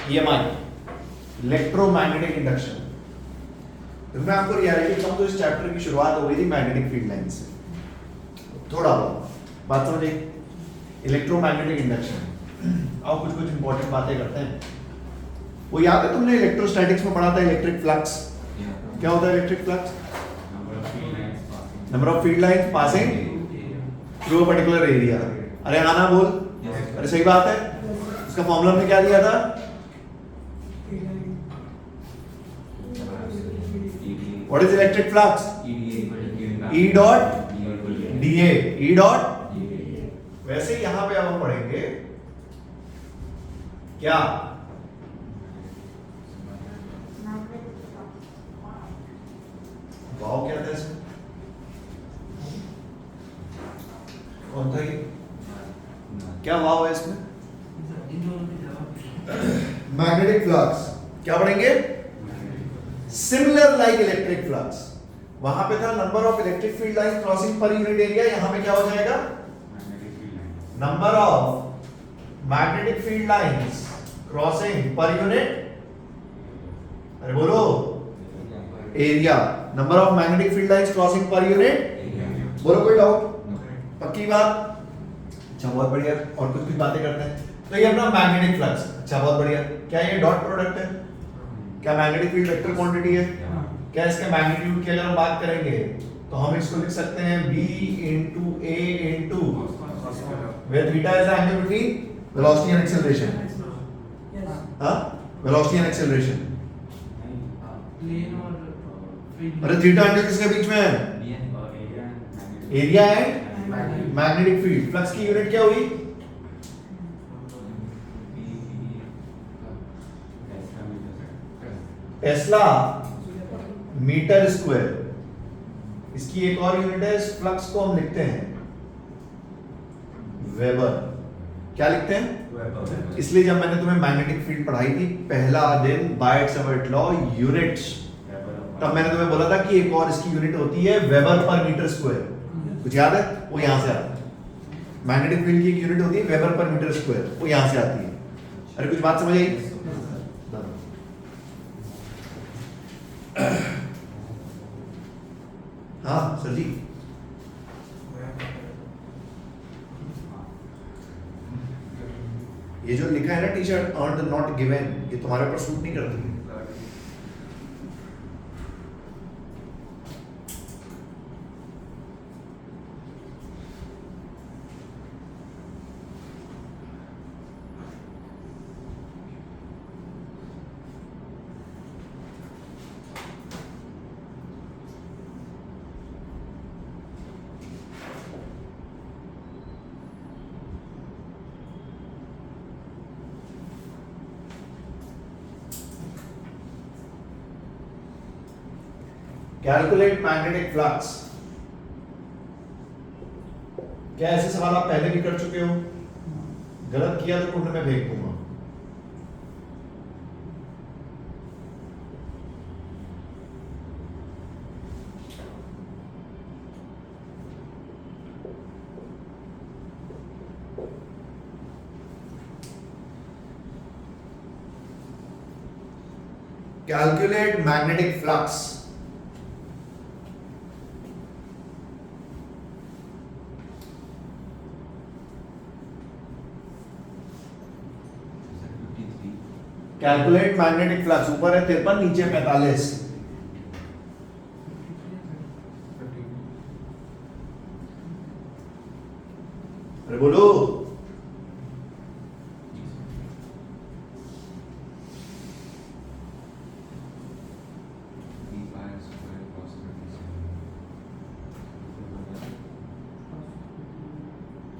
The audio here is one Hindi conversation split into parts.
EMI, electromagnetic induction. तो मैं आपको रियलिटी बताऊं तो इस चैप्टर की शुरुआत हो गई थी मैग्नेटिक फील्ड लाइन से। थोड़ा बात समझिए, इलेक्ट्रोमैग्नेटिक इंडक्शन। और कुछ कुछ इंपॉर्टेंट बातें करते हैं। वो याद है तुमने इलेक्ट्रोस्टैटिक्स में पढ़ा था इलेक्ट्रिक फ्लक्स? क्या होता है electric flux? Number of field lines passing through a particular area. अरे हाँ ना बोल। अरे सही बात है। इसका फॉर्मूला हमने क्या दिया था? What is electric flux? E dot dA. E dot वैसे यहां पे अब हम पढ़ेंगे क्या? वाव क्या था इसमें? कौन था ये? क्या वाव है इसमें? Magnetic flux. क्या पढ़ेंगे? Similar like electric flux. वहां पे था number of electric field line crossing per unit area. यहां पे क्या हो जाएगा? Number of magnetic field lines crossing per unit, अरे बोलो, area. Number of magnetic field lines crossing per unit. बोलो कोई डाउट? पक्की बात? अच्छा बहुत बढ़िया। और कुछ बातें करते हैं। तो ये अपना मैग्नेटिक फ्लक्स। अच्छा बहुत बढ़िया। क्या ये डॉट प्रोडक्ट है? क्या मैग्नेटिक फील्ड वेक्टर क्वांटिटी है? क्या इसके मैग्नीट्यूड की अगर हम बात करेंगे तो हम इसको लिख सकते हैं B into A into where theta is the angle between velocity and acceleration. हाँ, velocity and acceleration. अरे थीटा एंगल किसके बीच में है? Area and magnetic field. Flux की यूनिट क्या हुई? Tesla metre square. इसकी एक और यूनिट है। इस फ्लक्स को हम लिखते हैं वेबर। क्या लिखते हैं? वेबर। इसलिए जब मैंने तुम्हें मैग्नेटिक फील्ड पढ़ाई थी पहला दिन बायट-सवर्ट लॉ यूनिट्स, तब मैंने तुम्हें बोला था कि एक और इसकी यूनिट होती है वेबर पर मीटर स्क्वायर। कुछ याद है? वो यहां से आता है। मैग्नेटिक फील्ड की एक यूनिट होती है वेबर पर मीटर स्क्वायर, वो यहां से आती है। अरे कुछ बात समझ आई? हाँ सर जी। ये जो लिखा है ना T shirt earned not given, ये तुम्हारे ऊपर सूट नहीं करती है। Calculate magnetic flux. क्या ऐसे सवाल आप पहले भी कर चुके हो? गलत किया तो कुंड में फेंक दूंगा। Calculate magnetic flux. Calculate magnetic flux. ऊपर है 53, नीचे 45। अरे बोलो।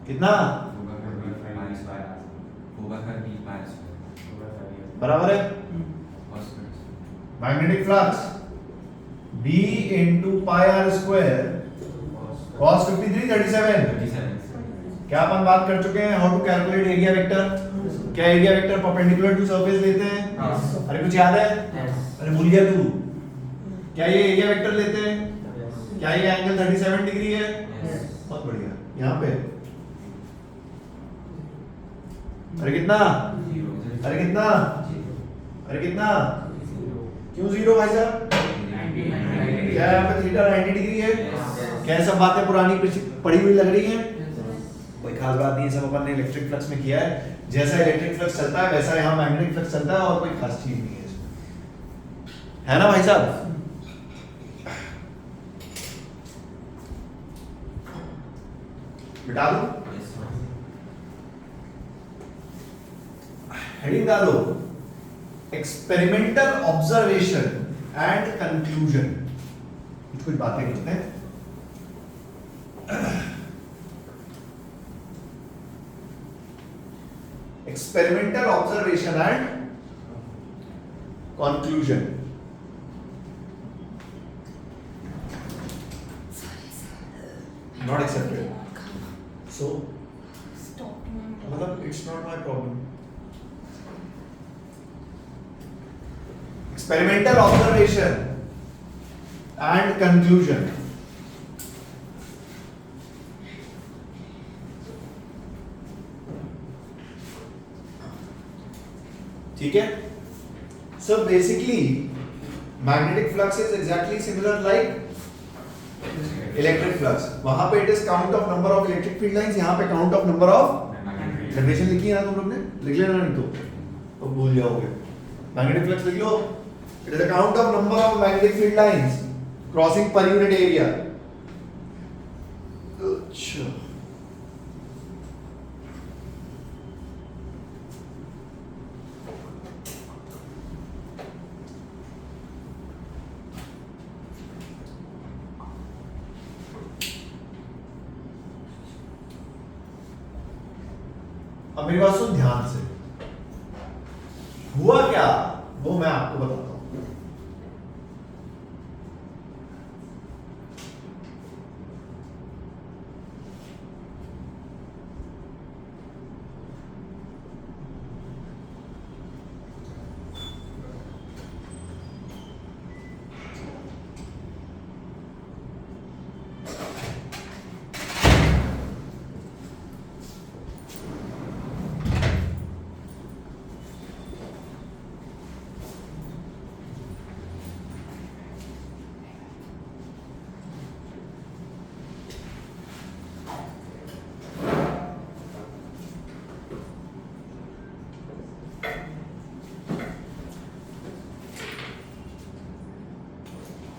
कितना? बराबर है magnetic flux B into pi r square cos 53 37। क्या अपन बात कर चुके हैं? How to calculate area vector. क्या area vector perpendicular to surface लेते हैं? अरे कुछ याद है? अरे भूल गया तू? क्या ये एरिया वेक्टर लेते हैं? क्या ये एंगल 37 डिग्री है? बहुत बढ़िया। यहाँ पे अरे कितना? अरे कितना? अरे कितना, क्यों जीरो भाई साहब? क्या यहाँ पे थीटा 90 डिग्री है? क्या सब बातें पुरानी पढ़ी हुई लग रही हैं? कोई खास बात नहीं है, सब अपन ने इलेक्ट्रिक फ्लक्स में किया है। जैसा इलेक्ट्रिक फ्लक्स चलता है वैसा यहाँ मैग्नेटिक फ्लक्स चलता है, और कोई खास चीज नहीं है इसमें, है ना भाई साहब? बिठा दो, हेडिंग डालो, एक्सपेरिमेंटल ऑब्जर्वेशन एंड कंक्लूजन। कुछ बातें करते हैं। Experimental observation and conclusion. Not accepted, so मतलब it's not my problem. Experimental observation and conclusion. ठीक है, so basically magnetic flux is exactly similar like electric flux. वहां पे it is count of number of electric field lines, यहां पे count of number of definition लिखी है ना तुम लोग ने, लिख लेना नहीं तो भूल जाओगे। मैग्नेटिक फ्लक्स लिख लो, it is the count of number of magnetic field lines crossing per unit area. अच्छा, अब मेरी बात सुन ध्यान से, हुआ क्या वो मैं आपको बताता हूं।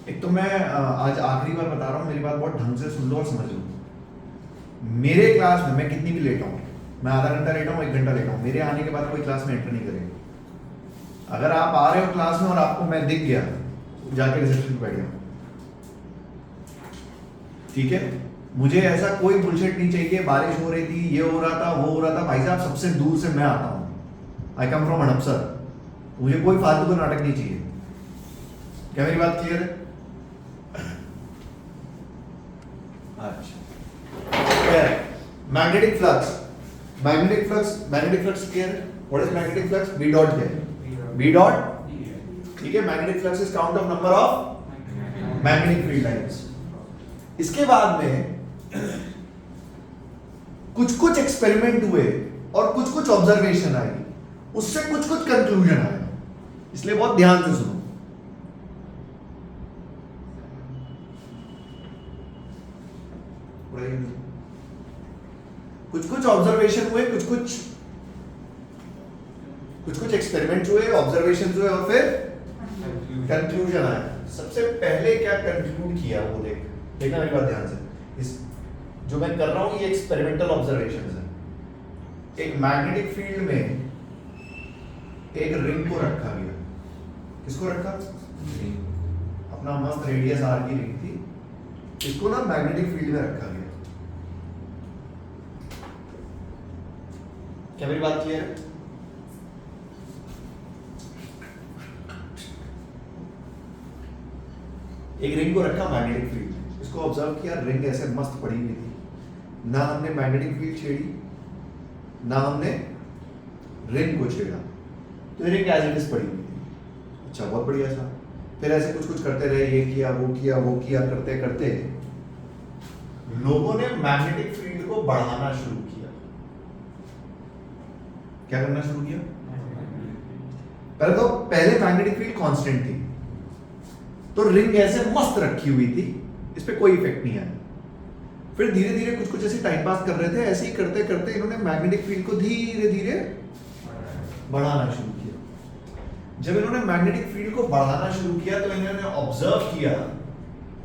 एक तो मैं आज आखिरी बार बता रहा हूँ, मेरी बात बहुत ढंग से सुन लो और समझ लो। मेरे क्लास में मैं कितनी भी लेट आऊँ, मैं आधा घंटा लेट आऊँ 1 घंटा लेट आऊँ, मेरे आने के बाद कोई क्लास में एंटर नहीं करेगा। अगर आप आ रहे हो क्लास में और आपको मैं दिख गया, जाके रिसेप्शन पे बैठ जाओ, ठीक है? मुझे ऐसा कोई बुलशिट नहीं चाहिए, बारिश हो रही थी, ये हो रहा था, वो हो रहा था। भाई साहब सबसे दूर से मैं आता हूँ, आई कम फ्रॉम हड़पसर, मुझे कोई फालतू का नाटक नहीं चाहिए। क्या मेरी बात क्लियर है? अच्छा, magnetic flux, magnetic flux clear है? What is magnetic flux? B dot है, बी डॉट, ठीक है? Magnetic flux is count of number of magnetic field lines. इसके बाद में कुछ एक्सपेरिमेंट हुए और कुछ ऑब्जर्वेशन आई, उससे कुछ कंक्लूजन आया, इसलिए बहुत ध्यान से सुनो। कुछ ऑब्जर्वेशन हुए, कुछ एक्सपेरिमेंट हुए, ऑब्जर्वेशन हुए और फिर कंक्लूजन आया। सबसे पहले क्या कंक्लूड किया वो देखना मेरी बात ध्यान से। इस जो मैं कर रहा हूं ये एक्सपेरिमेंटल ऑब्जर्वेशन है। एक मैग्नेटिक फील्ड में एक रिंग को रखा गया। किसको रखा? अपना मस्त रेडियस आर की रिंग थी, इसको ना मैग्नेटिक फील्ड में रखा गया। क्या मेरी बात क्लियर है? एक रिंग को रखा मैग्नेटिक फील्ड, इसको ऑब्जर्व किया, रिंग ऐसे मस्त पड़ी हुई थी, ना हमने मैग्नेटिक फील्ड छेड़ी ना हमने रिंग को छेड़ा, तो रिंग एज इट इज पड़ी हुई थी। अच्छा, बहुत बढ़िया था। फिर ऐसे कुछ करते रहे, ये किया वो किया, करते करते लोगों ने मैग्नेटिक फील्ड को बढ़ाना शुरू किया। क्या करना शुरू किया? पहले मैग्नेटिक फील्ड कांस्टेंट थी, तो रिंग ऐसे मस्त रखी हुई थी, इस पे कोई इफेक्ट नहीं आया। फिर धीरे धीरे कुछ कुछ ऐसे टाइम पास कर रहे थे, ऐसे ही करते करते इन्होंने मैग्नेटिक फील्ड को धीरे धीरे बढ़ाना शुरू किया। जब इन्होंने मैग्नेटिक फील्ड को बढ़ाना शुरू किया तो इन्होंने ऑब्जर्व किया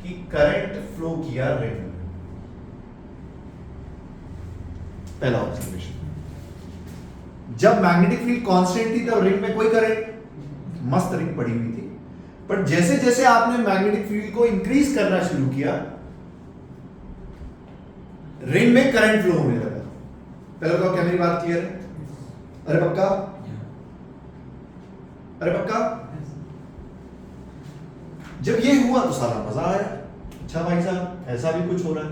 कि करंट फ्लो किया रिंग में। पहला ऑब्जर्वेशन। जब मैग्नेटिक फील्ड कांस्टेंट थी तब रिंग में कोई करंट, मस्त रिंग पड़ी हुई थी। पर जैसे जैसे आपने मैग्नेटिक फील्ड को इंक्रीज करना शुरू किया, रिंग में करंट फ्लो होने लगा। पहले बताओ क्या मेरी बात क्लियर है? अरे पक्का? अरे पक्का? जब ये हुआ तो सारा मजा आया, अच्छा भाई साहब ऐसा भी कुछ हो रहा है।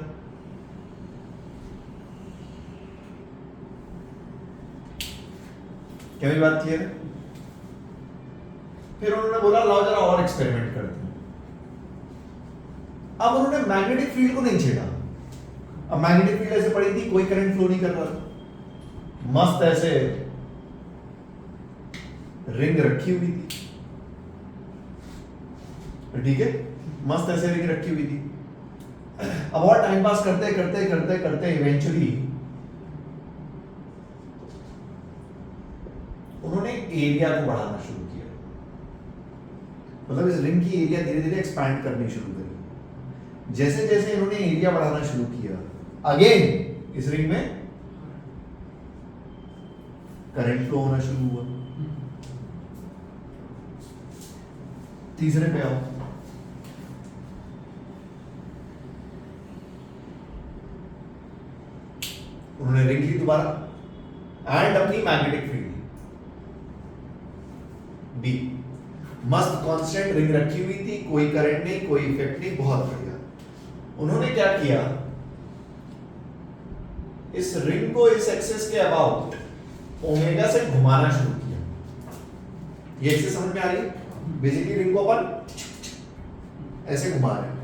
क्या मेरी बात क्लियर है? फिर उन्होंने बोला लाओ जरा और एक्सपेरिमेंट करते हैं। अब उन्होंने मैग्नेटिक फील्ड को नहीं छेड़ा। अब मैग्नेटिक फील्ड ऐसे पड़ी थी, कोई करंट फ्लो नहीं कर रहा था, मस्त ऐसे रिंग रखी हुई थी, ठीक है, मस्त ऐसे रिंग रखी हुई थी। अब और टाइम पास करते करते करते करते इवेंचुअली उन्होंने एरिया को बढ़ाना शुरू किया। मतलब इस रिंग की एरिया धीरे धीरे एक्सपैंड करनी शुरू करी। जैसे जैसे इन्होंने एरिया बढ़ाना शुरू किया, अगेन इस रिंग में करंट फ्लो होना शुरू हुआ। तीसरे पे आओ। उन्होंने रिंग ली दोबारा एंड अपनी मैग्नेटिक फील्ड बी, मस्त कांस्टेंट रिंग रखी हुई थी, कोई करंट नहीं, कोई इफेक्ट नहीं, बहुत बढ़िया। उन्होंने क्या किया, इस रिंग को इस एक्सिस के अबाउट ओमेगा से घुमाना शुरू किया। ये एक्सिस समझ में आ रही है? बेसिकली रिंग को अपन ऐसे घुमा रहे हैं।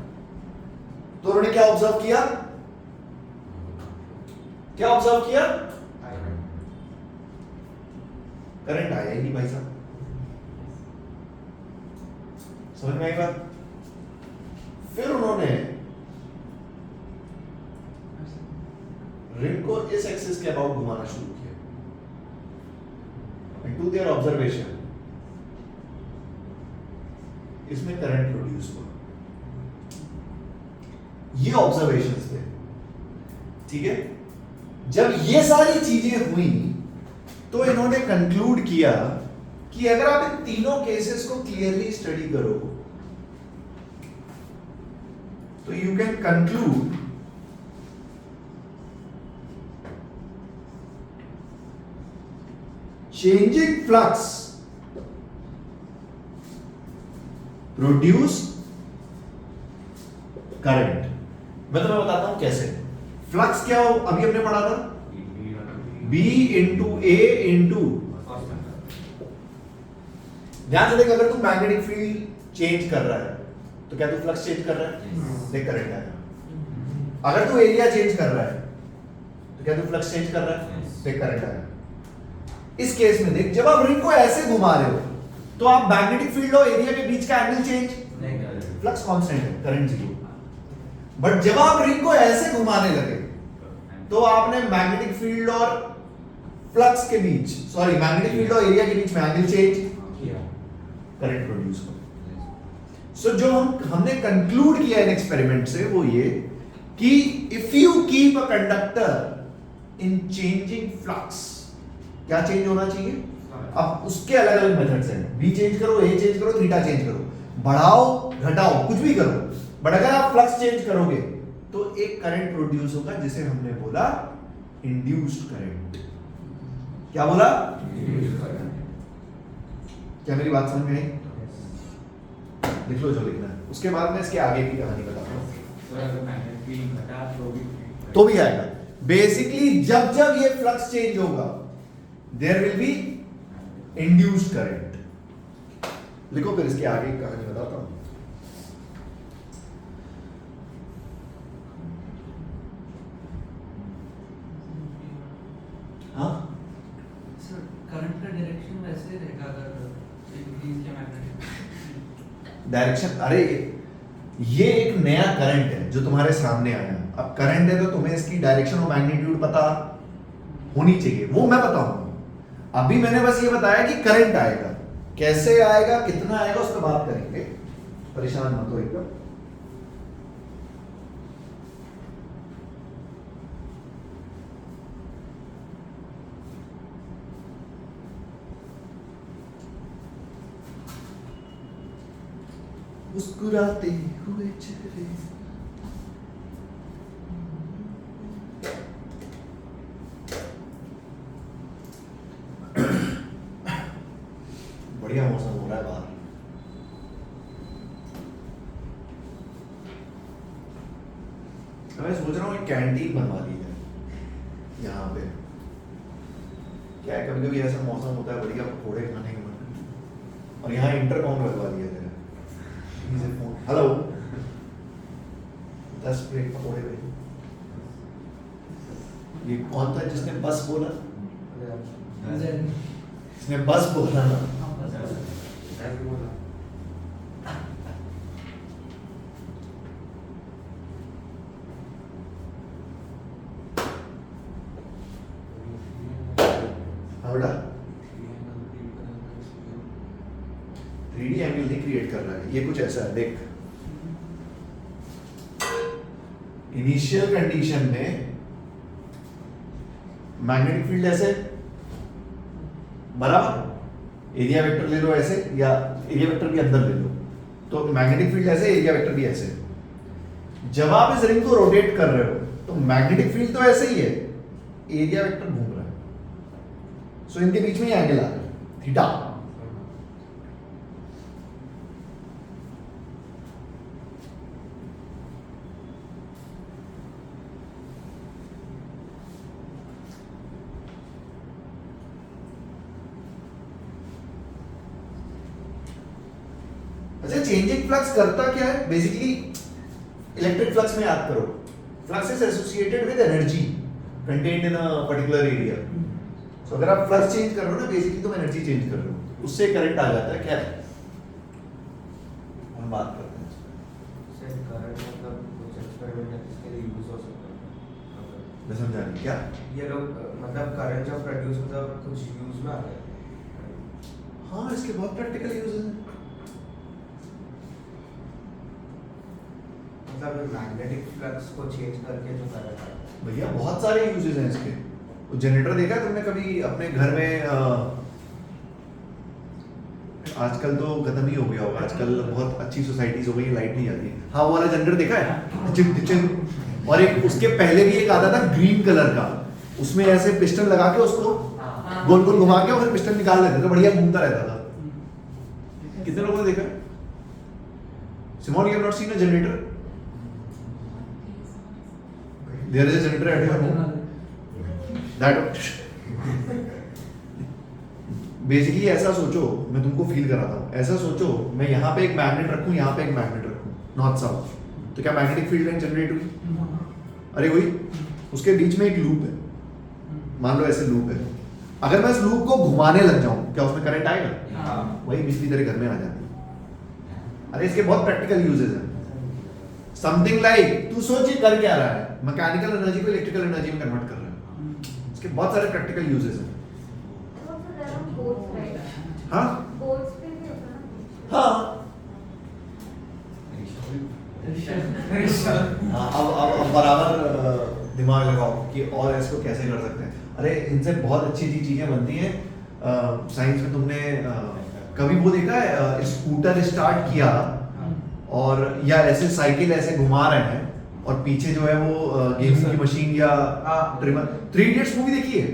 तो उन्होंने क्या ऑब्जर्व किया? क्या ऑब्जर्व किया? करंट आया ही नहीं भाई साहब। समझ में आई बात? फिर उन्होंने रिंग को इस एक्सिस के अबाउट घुमाना शुरू किया। एंड टू देयर ऑब्जर्वेशन, इसमें करंट प्रोड्यूस हुआ। ये ऑब्जर्वेशंस थे, ठीक है। जब ये सारी चीजें हुई तो इन्होंने कंक्लूड किया कि अगर आप इन तीनों केसेस को क्लियरली स्टडी करो तो you can conclude changing flux produce current। मैं तुम्हें बताता हूं कैसे। फ्लक्स क्या हो, अभी हमने पढ़ा था B इंटू A इंटू, ध्यान से देख, अगर तू मैग्नेटिक फील्ड चेंज कर रहा है तो क्या तू फ्लक्स चेंज कर रहा है? देख करंट आएगा। अगर तू एरिया चेंज कर रहा है तो क्या तू फ्लक्स चेंज कर रहा है? देख करंट आएगा। इस केस में देख, जब आप रिंग को ऐसे घुमा रहे हो तो आप मैग्नेटिक फील्ड और एरिया के बीच का एंगल चेंज नहीं कर रहे, फ्लक्स कांस्टेंट है, करंट जीरो। बट जब आप रिंग को ऐसे घुमाने लगे तो आपने मैग्नेटिक फील्ड और फ्लक्स के बीच, सॉरी मैग्नेटिक फील्ड और एरिया के बीच में एंगल चेंज किया, करंट प्रोड्यूस हुआ। सो जो हमने कंक्लूड किया इन एक्सपेरिमेंट से वो ये कि if you keep a conductor in changing flux, क्या चेंज होना चाहिए? अब उसके अलग अलग मेथड्स हैं, बी चेंज करो, ए चेंज करो, थीटा चेंज करो, बढ़ाओ घटाओ कुछ भी करो, बट अगर आप फ्लक्स चेंज करोगे तो एक करंट प्रोड्यूस होगा जिसे हमने बोला इंड्यूस्ड करंट। क्या बोला? क्या मेरी बात समझ में आई? लिख लो जो लिखना है, उसके बाद मैं इसके आगे की कहानी बताता हूं। तो भी आएगा। बेसिकली जब जब ये फ्लक्स चेंज होगा there will be induced current. लिखो फिर इसके आगे की कहानी बताता हूं। हाँ सर, करंट का डायरेक्शन वैसे रहेगा अगर डायरेक्शन, अरे ये एक नया करंट है जो तुम्हारे सामने आया। अब करंट है तो तुम्हें इसकी डायरेक्शन और मैग्नीट्यूड पता होनी चाहिए, वो मैं बताऊंगा। अभी मैंने बस ये बताया कि करंट आएगा, कैसे आएगा, कितना आएगा, उस पर बात करेंगे, परेशान मत हो एकदम। मुस्कुराते हुए चेहरे, बढ़िया मौसम हो रहा है बाहर। मैं सोच रहा हूँ एक कैंटीन बनवा दी जाए यहाँ पे। क्या है, कभी कभी ऐसा मौसम होता है बढ़िया पकौड़े खाने का मन, और यहाँ इंटरकॉम लगवा दिया जाए। हेलो, 10 प्लेट पकौड़े भेजो। ये कौन था जिसने बस बोला? इसने बस बोला ना। बेटा 3D एंगल नहीं क्रिएट कर रहा है, ये कुछ ऐसा है, देख। इनिशियल कंडीशन में मैग्नेटिक फील्ड ऐसे, बराबर, एरिया वेक्टर ले लो ऐसे, या एरिया वेक्टर भी अंदर ले लो, तो मैग्नेटिक फील्ड ऐसे, एरिया वेक्टर भी ऐसे। जब आप इस रिंग को रोटेट कर रहे हो तो मैग्नेटिक फील्ड तो ऐसे ही है, एरिया वेक्टर घूम रहा है, सो इनके बीच में ये एंगल आ रहा है थीटा। अच्छा, चेंजिंग फ्लक्स करता क्या है बेसिकली? इलेक्ट्रिक फ्लक्स में याद करो, flux is associated with energy contained in a particular area. So अगर आप फ्लक्स चेंज कर रहे हो ना, बेसिकली तुम एनर्जी चेंज कर रहे हो, उससे करंट आ जाता है। क्या है, हम बात करते हैं सर। करंट मतलब कुछ एक्सपेरिमेंट है इसके लिए यूज हो सकता है, मैं समझा नहीं क्या ये लोग मतलब करंट जब प्रोड्यूस होता है कुछ यूज में आता है। हाँ, इसके बहुत प्रैक्टिकल यूजेस हैं। मतलब मैग्नेटिक फ्लक्स को चेंज करके जो करंट आता है भैया, बहुत सारे यूजेस हैं इसके। जनरेटर देखा है तुमने कभी अपने घर में? आजकल तो खत्म ही हो गया होगा, आजकल बहुत अच्छी सोसाइटीज हो गई, लाइट नहीं जाती। हाँ, वो वाला जनरेटर देखा है, चिम चिम। और एक उसके पहले भी एक आता था ग्रीन कलर का, उसमें ऐसे पिस्टन लगा के उसको गोल गोल घुमा के और फिर पिस्टन निकाल लेते थे, बढ़िया घूमता रहता था। कितने लोगों ने देखा? Simon, you have not seen a generator? There is a generator at your home. That basically ऐसा सोचो, मैं तुमको फील कराता हूँ। ऐसा सोचो, मैं यहाँ पे एक मैग्नेट रखूँ, यहाँ पे एक मैग्नेट रखूँ, नॉर्थ साउथ, तो क्या मैग्नेटिक फील्ड लाइन जनरेट हुई? अरे हुई। उसके बीच में एक लूप है, मान लो ऐसे लूप है। अगर मैं इस लूप को घुमाने लग जाऊँ, क्या उसमें करंट आएगा? वही बिजली तेरे घर में आ जाती है। अरे इसके बहुत प्रैक्टिकल यूजेस हैं। समथिंग लाइक, तू सोच ये कर क्या रहा है, मैकेनिकल एनर्जी को इलेक्ट्रिकल एनर्जी में कन्वर्ट कर रहा है। इसके बहुत सारे प्रैक्टिकल यूजेस हैं। हाँ हाँ, अब बराबर दिमाग लगाओ कि और इसको कैसे कर सकते हैं। अरे इनसे बहुत अच्छी अच्छी चीजें बनती हैं। साइंस में तुमने कभी वो देखा है, स्कूटर स्टार्ट किया और या ऐसे साइकिल ऐसे घुमा रहे हैं और पीछे जो है वो गेहूं की मशीन या ट्रिमर। 3 इडियट्स मूवी देखी है?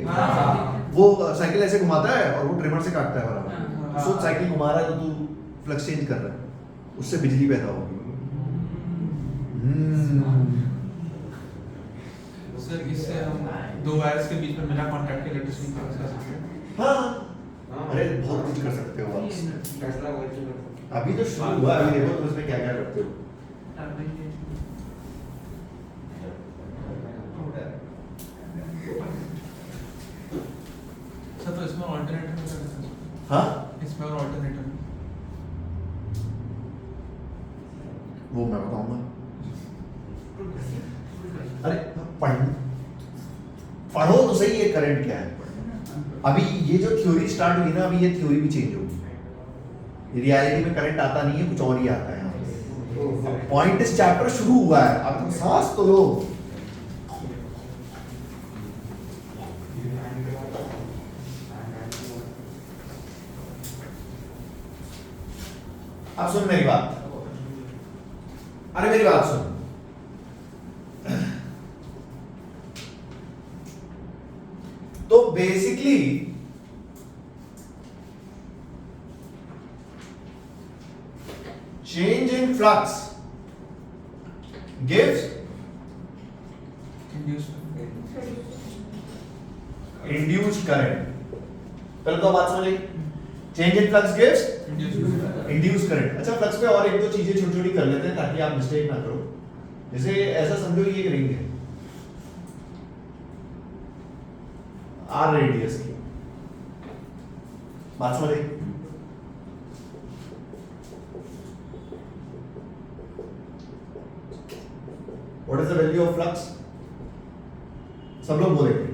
वो साइकिल ऐसे घुमाता है और वो ट्रिमर से काटता है बराबर। सोच, साइकिल घुमा रहा है तो तू फ्लक्स चेंज कर रहा है, उससे बिजली पैदा होगी। सर, इससे हम 2 वायर्स के बीच में बिना कांटेक्ट के इलेक्ट्रिसिटी पास कर सकते हैं। हाँ, अरे बहुत कुछ कर सकते हो आप। टेस्ला वही चीज करता है। अभी तो शुरू हुआ, अभी देखो तुम इसमें क्या क्या करते हो। सर, तो इसमें ऑल्टरनेटिव में क्या कर सकते हैं? हाँ, इसमें और ऑल्टरनेटिव वो मैं बताऊंगा। अरे पढ़ो तो सही ये करंट क्या है। अभी ये जो थ्योरी स्टार्ट हुई ना, अभी ये थ्योरी भी चेंज होगी। रियलिटी में करंट आता नहीं है, कुछ और ही आता है। पॉइंट इस चैप्टर शुरू हुआ है, अब तुम सांस तो लो। अब सुन मेरी बात, अरे मेरी बात सुन। तो basically change in flux gives induced current। पहले तो बात समझ आई, change in flux gives induced current। अच्छा, फ्लक्स पे और एक दो चीजें छोटी छोटी कर लेते हैं ताकि आप मिस्टेक ना करो। जैसे ऐसा समझो ये एक रिंग है आर रेडियस की, बात समझ आई। What is the value of flux? सब लोग बोलेंगे।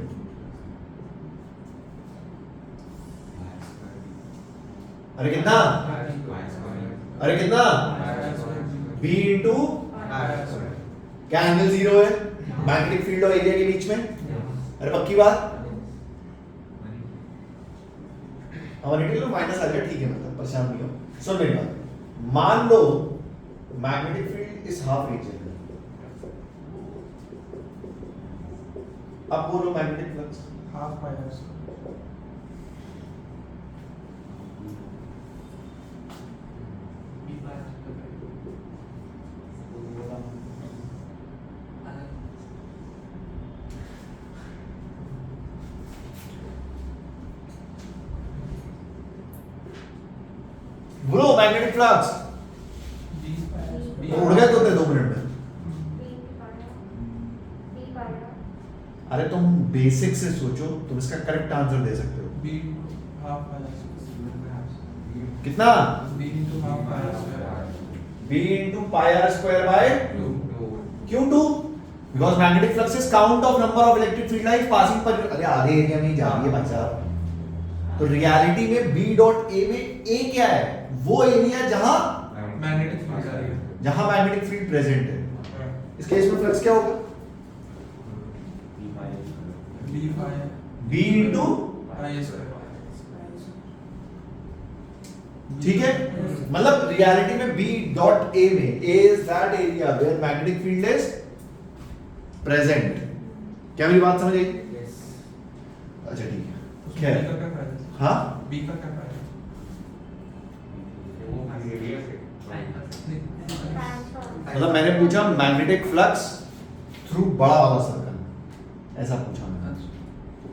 अरे कितना? अरे कितना? B इंटू क्या एंगल जीरो है मैग्नेटिक फील्ड और एरिया के बीच में? अरे पक्की बात? माइनस आ गया, ठीक है, मतलब परेशान नहीं हो। सुन मेरी बात, मान लो मैग्नेटिक फील्ड इस हाफ रीजन में, अब बोलो magnetic flux half pi r square बोलो मैग्नेटिक फ्लक्स। उड़ गए तो 2 मिनट में। अरे तुम बेसिक से सोचो, तुम इसका करेक्ट आंसर दे सकते हो। b half pi r square कितना? b half pi r square b into pi r square by 2 क्यों 2? Because magnetic flux is count of number of electric field lines passing per, अरे आधे एरिया में ही जा रही है भाई साहब। तो रियलिटी में b डॉट a में a क्या है? वो एरिया जहां मैग्नेटिक फील्ड आ रही है जहां मैग्नेटिक फील्ड प्रेजेंट है। इस केस में फ्लक्स क्या होगा? b into पाई स्क्वायर ठीक है, मतलब रियलिटी में b डॉट a में a is that area where magnetic field is present. क्या मेरी बात समझ आई? अच्छा ठीक है, उसमें खैर b का क्या फायदा है? हाँ b का क्या फायदा है? मतलब मैंने पूछा मैग्नेटिक फ्लक्स थ्रू बड़ा वाला सर्कल, ऐसा पूछा मैंने, अच्छा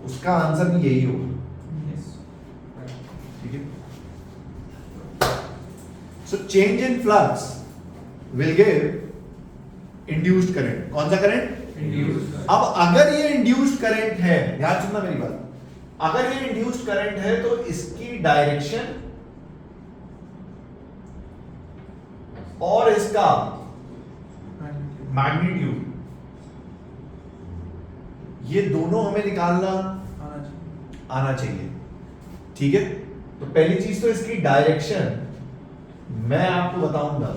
उसका आंसर भी यही होगा। यस ठीक है, so change in flux will give induced current. कौन सा करंट? अब अगर ये इंड्यूस्ड करंट है, ध्यान सुनना मेरी बात, अगर ये इंड्यूस्ड करंट है तो इसकी डायरेक्शन और इसका मैग्नीट्यूड, ये दोनों हमें निकालना आना चाहिए। ठीक है, तो पहली चीज तो इसकी डायरेक्शन मैं आपको बताऊंगा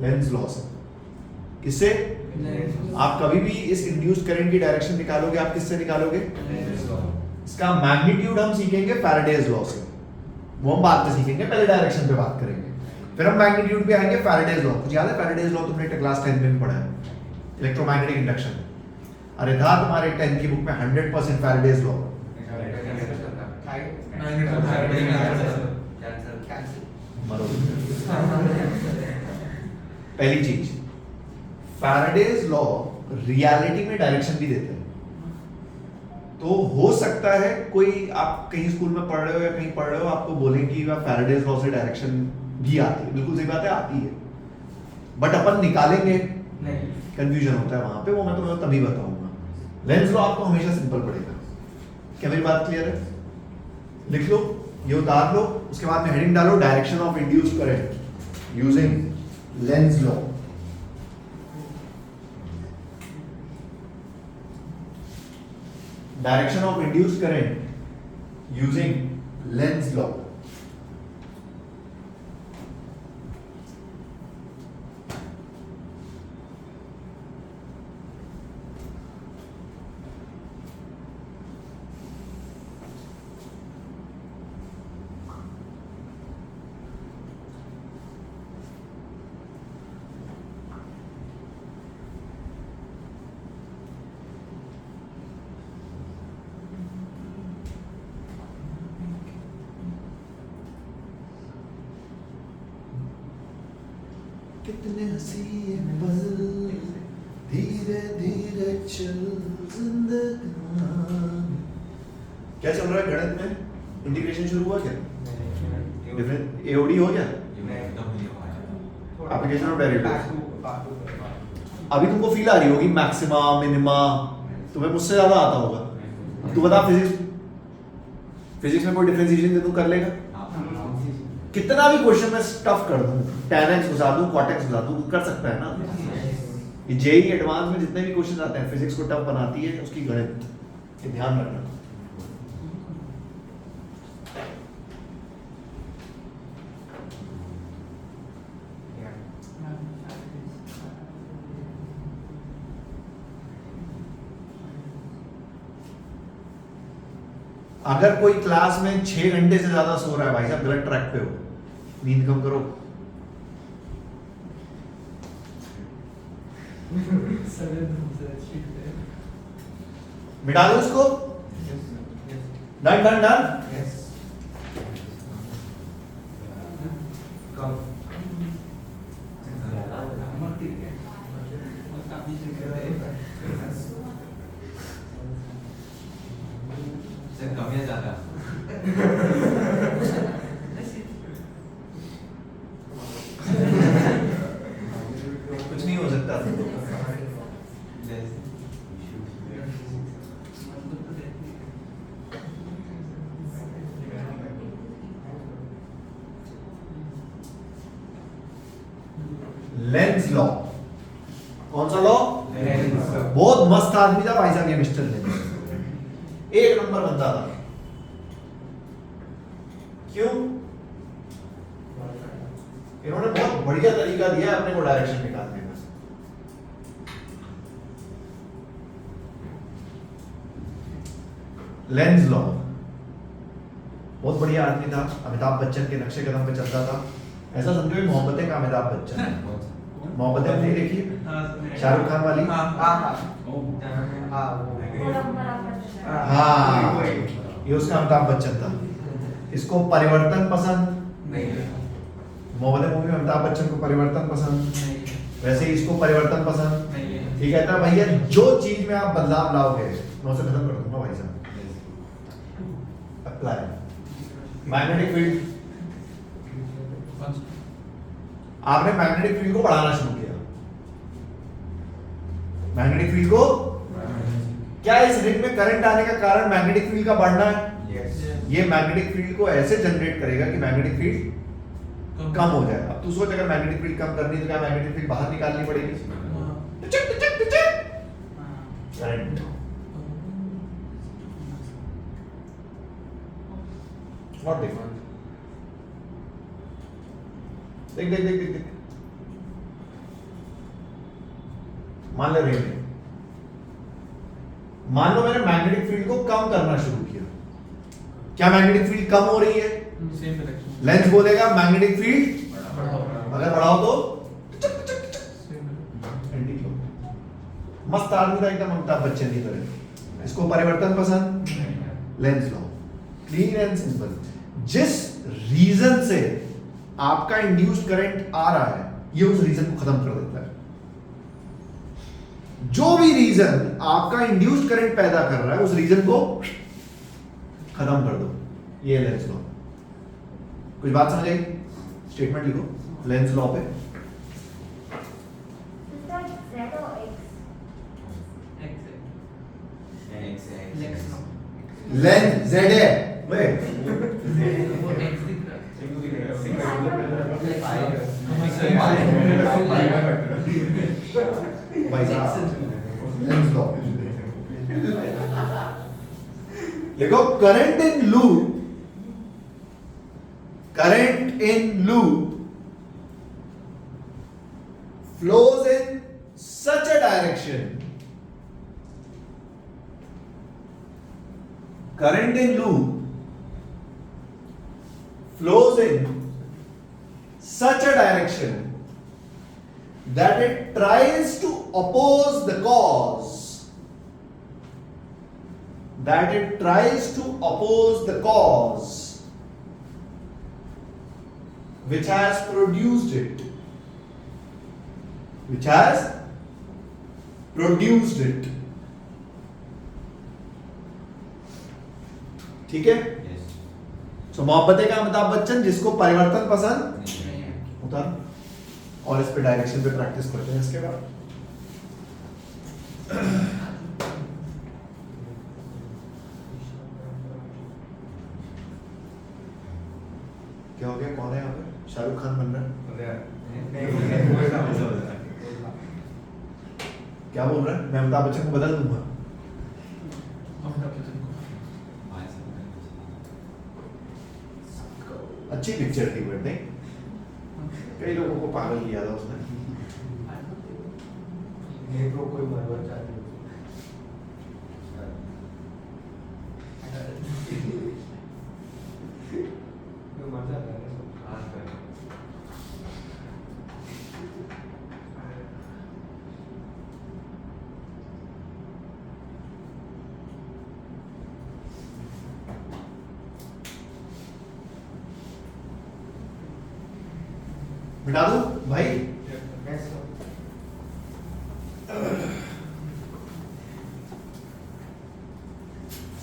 लेंस लॉ से। किससे? आप कभी भी इस इंड्यूस्ड करंट की डायरेक्शन निकालोगे, आप किससे निकालोगे? इसका मैग्नीट्यूड हम सीखेंगे फैराडेज लॉ से, वो हम बाद में सीखेंगे, पहले डायरेक्शन पे बात करेंगे, फिर हम मैग्नीट्यूड पे आएंगे। फैराडेज लॉ कुछ याद है? फैराडेज लॉ तुमने क्लास 10 में भी पढ़ा है, इलेक्ट्रोमैग्नेटिक इंडक्शन। अरे था तुम्हारे 10 की बुक में 100% फैराडेज लॉ। पहली चीज, फैराडेज लॉ रियलिटी में डायरेक्शन भी देते हैं। तो हो सकता है कोई आप कहीं स्कूल में पढ़ रहे हो या कहीं पढ़ रहे हो, आपको बोलेंगे कि फैराडेज लॉ से डायरेक्शन भी आती है। बिल्कुल सही बात है, आती है, बट अपन निकालेंगे नहीं, कंफ्यूजन होता है वहां पे, वो मैं तुम्हें तभी बताऊंगा। लेंस लॉ आपको हमेशा सिंपल पड़ेगा। क्या मेरी बात क्लियर है? लिख लो, ये उतार लो, उसके बाद में हेडिंग डालो direction of induced current using Lenz law. Direction of induced current using Lenz law. कितने हंसी ये पल धीरे धीरे चल जिंदगानी। क्या चल रहा है गणित में? इंटीग्रेशन शुरू हुआ क्या? डिफरेंट एओडी हो गया? Application of derivative. अभी तुमको फील आ रही होगी मैक्सिमा मिनिमा, तुम्हें मुझसे ज्यादा आता होगा। तू बता फिजिक्स में कोई डिफरेंशिएशन तू कर लेगा? कितना भी क्वेश्चन में स्टफ कर दूं, tan x घुसा दूं, cot x घुसा दूं, कर सकता है ना। ये जेई एडवांस में जितने भी क्वेश्चन आते हैं फिजिक्स को टफ बनाती है उसकी गणित, ये ध्यान रखना। अगर कोई क्लास में 6 घंटे से ज्यादा सो रहा है भाई साहब, गलत ट्रैक पे हो, नींद कम करो। मिटा दो उसको। Done done done. कुछ नहीं हो सकता। लेंज लॉ, कौन सा लॉ? बहुत मस्त आदमी था भाई साहब ये मिस्टर लेंज, एक नंबर बंदा था। क्यों? इन्होंने बहुत बढ़िया तरीका दिया है अपने को डायरेक्शन निकालने का। लेंज लॉ बहुत बढ़िया आदमी था, अमिताभ बच्चन के नक्शे कदम पे चलता था। ऐसा समझो ये मोहब्बतें का अमिताभ बच्चन। मोहब्बतें नहीं देखी शाहरुख खान वाली? हाँ, ये उसका अमिताभ बच्चन था। इसको परिवर्तन पसंद नहीं, मोहब्बतें मूवी में अमिताभ बच्चन को परिवर्तन पसंद नहीं, वैसे ही इसको परिवर्तन पसंद नहीं। ठीक है, भैया जो चीज में आप बदलाव लाओगे मैं उसे खत्म कर दूंगा भाई साहब। अप्लाई मैग्नेटिक फील्ड, आपने मैग्नेटिक फील्ड को बढ़ाना शुरू किया। मैग्नेटिक फील्ड को, क्या इस रिंग में करंट आने का कारण मैग्नेटिक फील्ड का बढ़ना है? ये मैग्नेटिक फील्ड को ऐसे जनरेट करेगा कि मैग्नेटिक फील्ड कम हो जाए। अब तू सोच, अगर मैग्नेटिक फील्ड कम करनी तो क्या मैग्नेटिक फील्ड बाहर निकालनी पड़ेगी? करंट। Not different. देख देख देख देख, मान ले रहे हैं, मान लो मैंने मैग्नेटिक फील्ड को कम करना शुरू किया, क्या मैग्नेटिक फील्ड कम हो रही है? लेंस बोलेगा मैग्नेटिक फील्ड अगर बढ़ाओ तो मस्त आदमी था एकदम अमिताभ बच्चन की तरह। इसको परिवर्तन पसंद, Lenz law, clean and simple. जिस रीजन से आपका इंड्यूस्ड करंट आ रहा है ये उस रीजन को खत्म कर देता है। जो भी रीजन आपका इंड्यूस्ड करंट पैदा कर रहा है उस रीजन को खत्म कर दो। ये लेंस लॉ। कुछ बात समझ आई? स्टेटमेंट लिखो लेंस लॉ पे। लेंस जेड है, Wait. भाई साहब लेंस लो देखो current in loop flows in such a direction. Current in loop flows in such a direction that it tries to oppose the cause. That it tries to oppose the cause which has produced it. Which has produced it. ठीक है? So मोहब्बतें का अमिताभ बच्चन जिसको परिवर्तन पसंद होता और इस पे डायरेक्शन पे प्रैक्टिस करते हैं इसके बाद क्या हो गया कौन है यहाँ पे शाहरुख खान बन रहा है क्या बोल रहा है मैं अमिताभ बच्चन को बदल दूंगा अच्छी पिक्चर थी बट नहीं कई लोगों को पागल किया था उसने कोई मरवा चाहती मर जाता है मिटा दूं भाई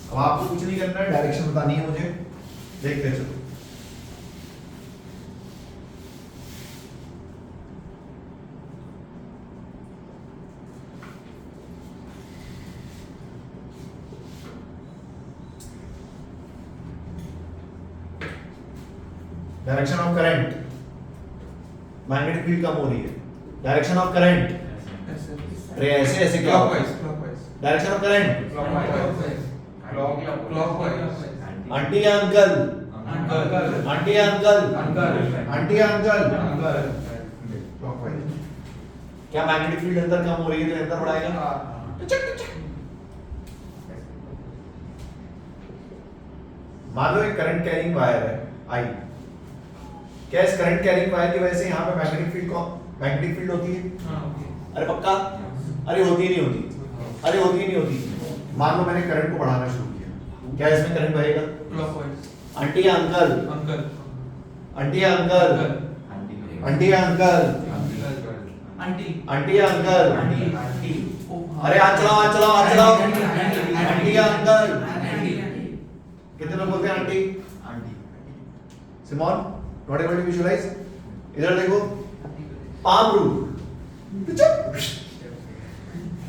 अब आपको कुछ नहीं करना है डायरेक्शन बतानी है मुझे देखते चलो direction of current magnetic field कम हो रही है डायरेक्शन ऑफ करंट अरे ऐसे ऐसे clockwise direction of current clockwise aunty या अंकल अंकल आंटी या अंकल अंकल आंटी या अंकल अंकल क्या मैग्नेटिक फील्ड अंदर कम हो रही है तो अंदर बढ़ाएगा मान लो एक करंट कैरिंग वायर है आई क्या इस करंट कैरिंग वायर की वजह से यहाँ पे मैग्नेटिक फील्ड होती है अरे पक्का अरे होती ही नहीं होती अरे होती ही नहीं होती मान लो मैंने करंट को बढ़ाना शुरू किया क्या इसमें करंट बहेगा क्लॉकवाइज आंटी या अंकल अंकल आंटी या अंकल आंटी या अंकल आंटी आंटी या अंकल आंटी अरे आज चलाओ आंटी या अंकल कितने लोग बोलते हैं aunty Simon not able to visualise इधर देखो पाम रूल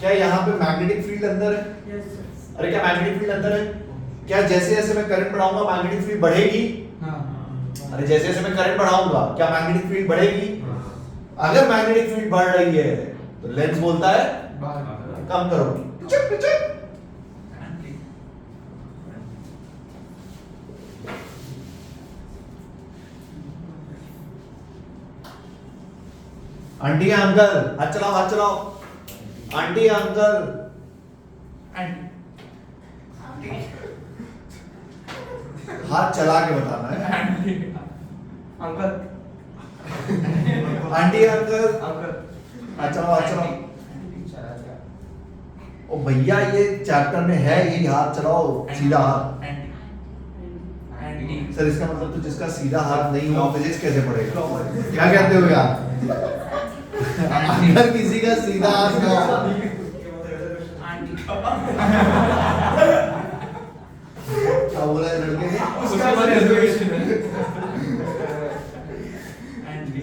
क्या यहाँ पे मैग्नेटिक फील्ड अंदर है अरे क्या मैग्नेटिक फील्ड अंदर है क्या जैसे जैसे मैं करंट बढ़ाऊंगा मैग्नेटिक फील्ड बढ़ेगी अरे जैसे जैसे मैं करंट बढ़ाऊंगा क्या मैग्नेटिक फील्ड बढ़ेगी अगर मैग्नेटिक फील्ड बढ़ रही है तो लेंस बोलता है कम करो आंटी या अंकल हाथ चलाओ आंटी या अंकल हाथ चला के बताना है अंकल आंटी या अंकल अंकल हाथ चलाओ ओ भैया ये चैप्टर में है यही हाथ चलाओ सीधा हाथ सर इसका मतलब तो जिसका सीधा हाथ नहीं हुआ फिजिक्स कैसे पढ़ेगा क्या कहते हो यार अगर किसी का सीधा हाथ ना हो क्या बोला है लड़के ने उसके बाद रिजर्वेशन है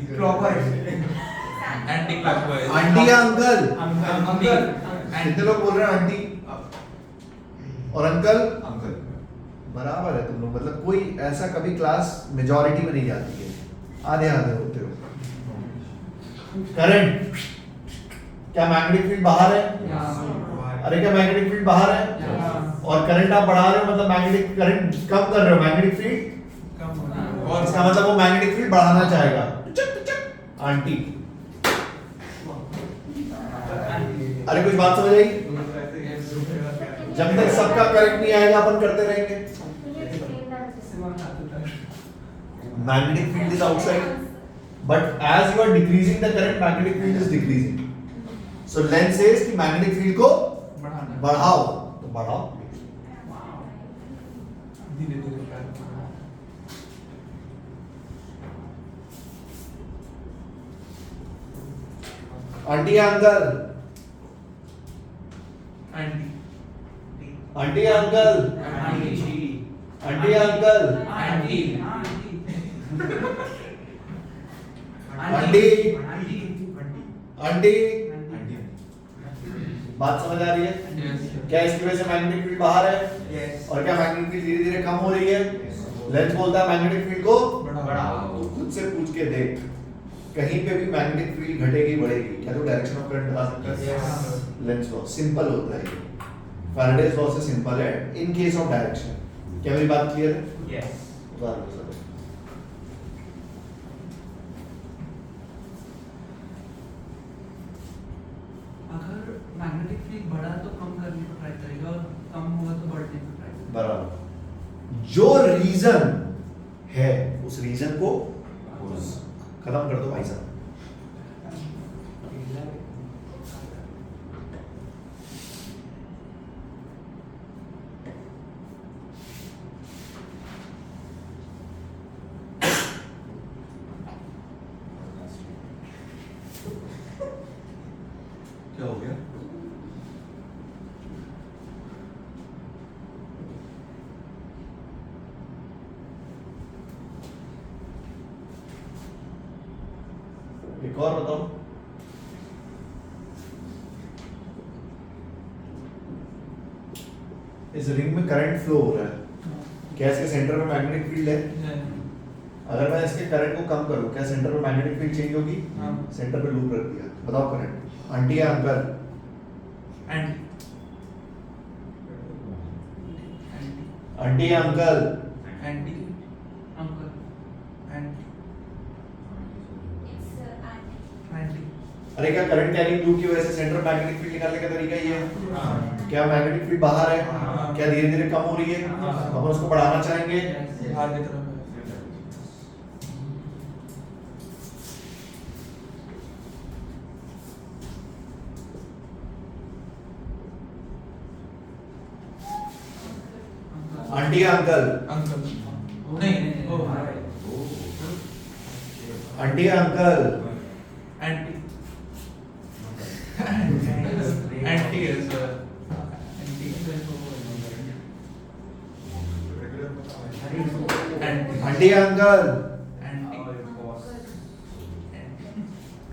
क्लॉकवाइज एंटी क्लॉकवाइज आंटी या अंकल अंकल कितने लोग बोल रहे हैं आंटी और अंकल बराबर है तुम लोग, मतलब कोई ऐसा कभी क्लास मेजॉरिटी में नहीं जाती है, आधे आधे होते हो। करंट, क्या मैग्नेटिक फील्ड बाहर है? अरे क्या मैग्नेटिक फील्ड बाहर है? और करंट आप बढ़ा रहे हो, मतलब मैग्नेटिक करंट कम कर रहे हो, मैग्नेटिक फील्ड कम हो रहा है। और इसका मतलब वो मैग्नेटिक फील्ड बढ़ाना चाहेगा। आंटी, अरे कुछ बात समझ आई? जब तक सबका करेक्ट नहीं आएगा अपन करते रहेंगे। Magnetic field is outside, but as you are decreasing the current, magnetic field is decreasing. So Lenz says कि मैग्नेटिक फील्ड को बढ़ाना। बढ़ाओ, तो बढ़ाओ। धीरे धीरे कर। आंटी या अंकल? आंटी। आंटी या अंकल? आंटी। आंटी या अंकल? आंटी। आंटी? आंटी? बात समझ आ रही है? क्या इसकी वजह से मैग्नेटिक फील्ड बाहर है? और क्या मैग्नेटिक फील्ड धीरे धीरे कम हो रही है? लेंस बोलता है मैग्नेटिक फील्ड को बढ़ाओ। तो खुद से पूछ के देख, कहीं पे भी मैग्नेटिक फील्ड घटेगी बढ़ेगी, क्या तू डायरेक्शन ऑफ करंट बता सकता है? लेंस लॉ सिंपल होता है, फैराडेज लॉ से सिंपल है इन केस ऑफ डायरेक्शन। क्या मेरी बात क्लियर है? उदाहरण दो सर। अगर मैग्नेटिक फील्ड बढ़ा तो कम करने को ट्राई करेगा और कम हुआ तो बढ़ने को ट्राई करेगा। बराबर, जो रीजन है उस रीजन को खत्म कर दो भाई साहब। क्या हो गया? एक और बताओ। इस रिंग में करंट फ्लो हो रहा है, क्या इसके सेंटर में मैग्नेटिक फील्ड है? अगर मैं इसके करंट को कम करूं, क्या सेंटर में मैग्नेटिक फील्ड चेंज होगी? हाँ। सेंटर पे लूप रख दिया, बताओ करंट। आंटी या अंकल? आंटी। आंटी या uncle? Aunty. Uncle aunty. Aunty. अरे क्या करंट कैरिंग लूप की वजह से सेंटर मैग्नेटिक फील्ड निकालने का तरीका ये है? क्या मैग्नेटिक फील्ड बाहर है? हाँ। क्या धीरे धीरे कम हो रही है? हाँ। अपन उसको बढ़ाना चाहेंगे। बाहर की तरफ है। आंटी या अंकल? अंकल। नहीं ओ आंटी या अंकल? आंटी। आंटी है सर। आंटी। आंटी या अंकल? आंटी।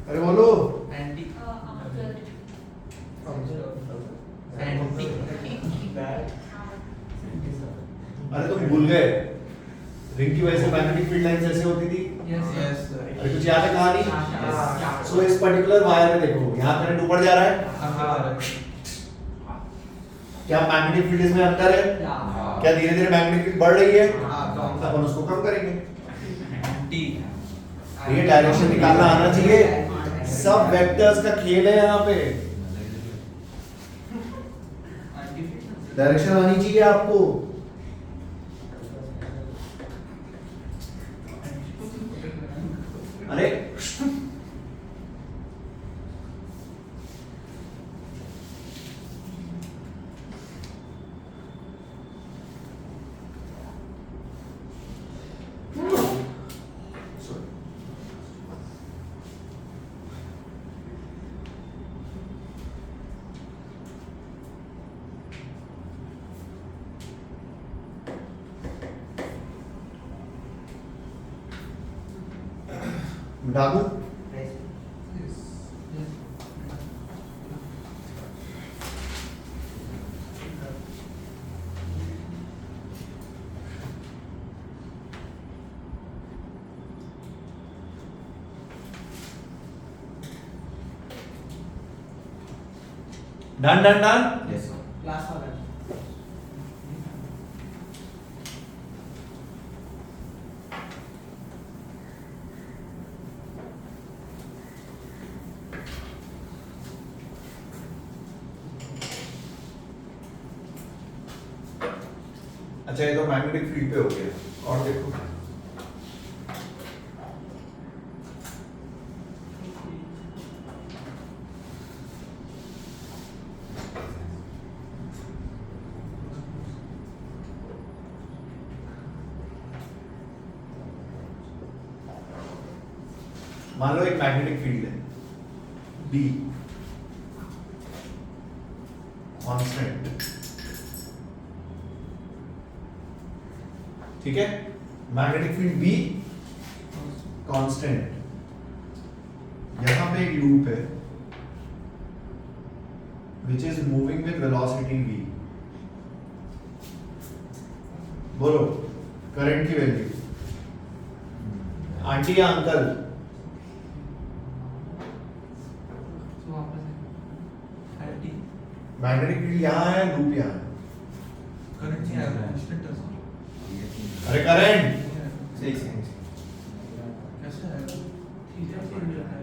अरे बोलो। आंटी। अरे तुम भूल गए, रिंग की वजह से मैग्नेटिक फील्ड लाइंस ऐसे होती थी। Yes sir. अरे कुछ याद है कहानी? सो इस पर्टिकुलर वायर में देखो, यहाँ करंट ऊपर जा रहा है, क्या मैग्नेटिक फील्ड इसमें अंदर है? क्या धीरे धीरे मैग्नेटिक फील्ड बढ़ रही है? अपन उसको कम करेंगे। आंटी। ये डायरेक्शन निकालना आना चाहिए, सब वेक्टर्स का खेल है यहाँ पे, डायरेक्शन आनी चाहिए आपको। अरे डाकू done done done. Yes, sir. Last वाला अच्छा ये तो मैग्नेटिक फील्ड पे हो गया। और देखो मान लो एक मैग्नेटिक फील्ड है B कांस्टेंट, ठीक है। मैग्नेटिक फील्ड B कांस्टेंट, यहां पे एक लूप है which is moving with velocity v। बोलो करंट की वैल्यू, आंटी या अंकल? तो वापस आईटी मैग्नेटिक फील्ड यहाँ है, लूप यहाँ है। करंट नहीं आएगा कांस्टेंट है अरे करंट Six inch. कैसे आएगा थीटा से मिल रहा है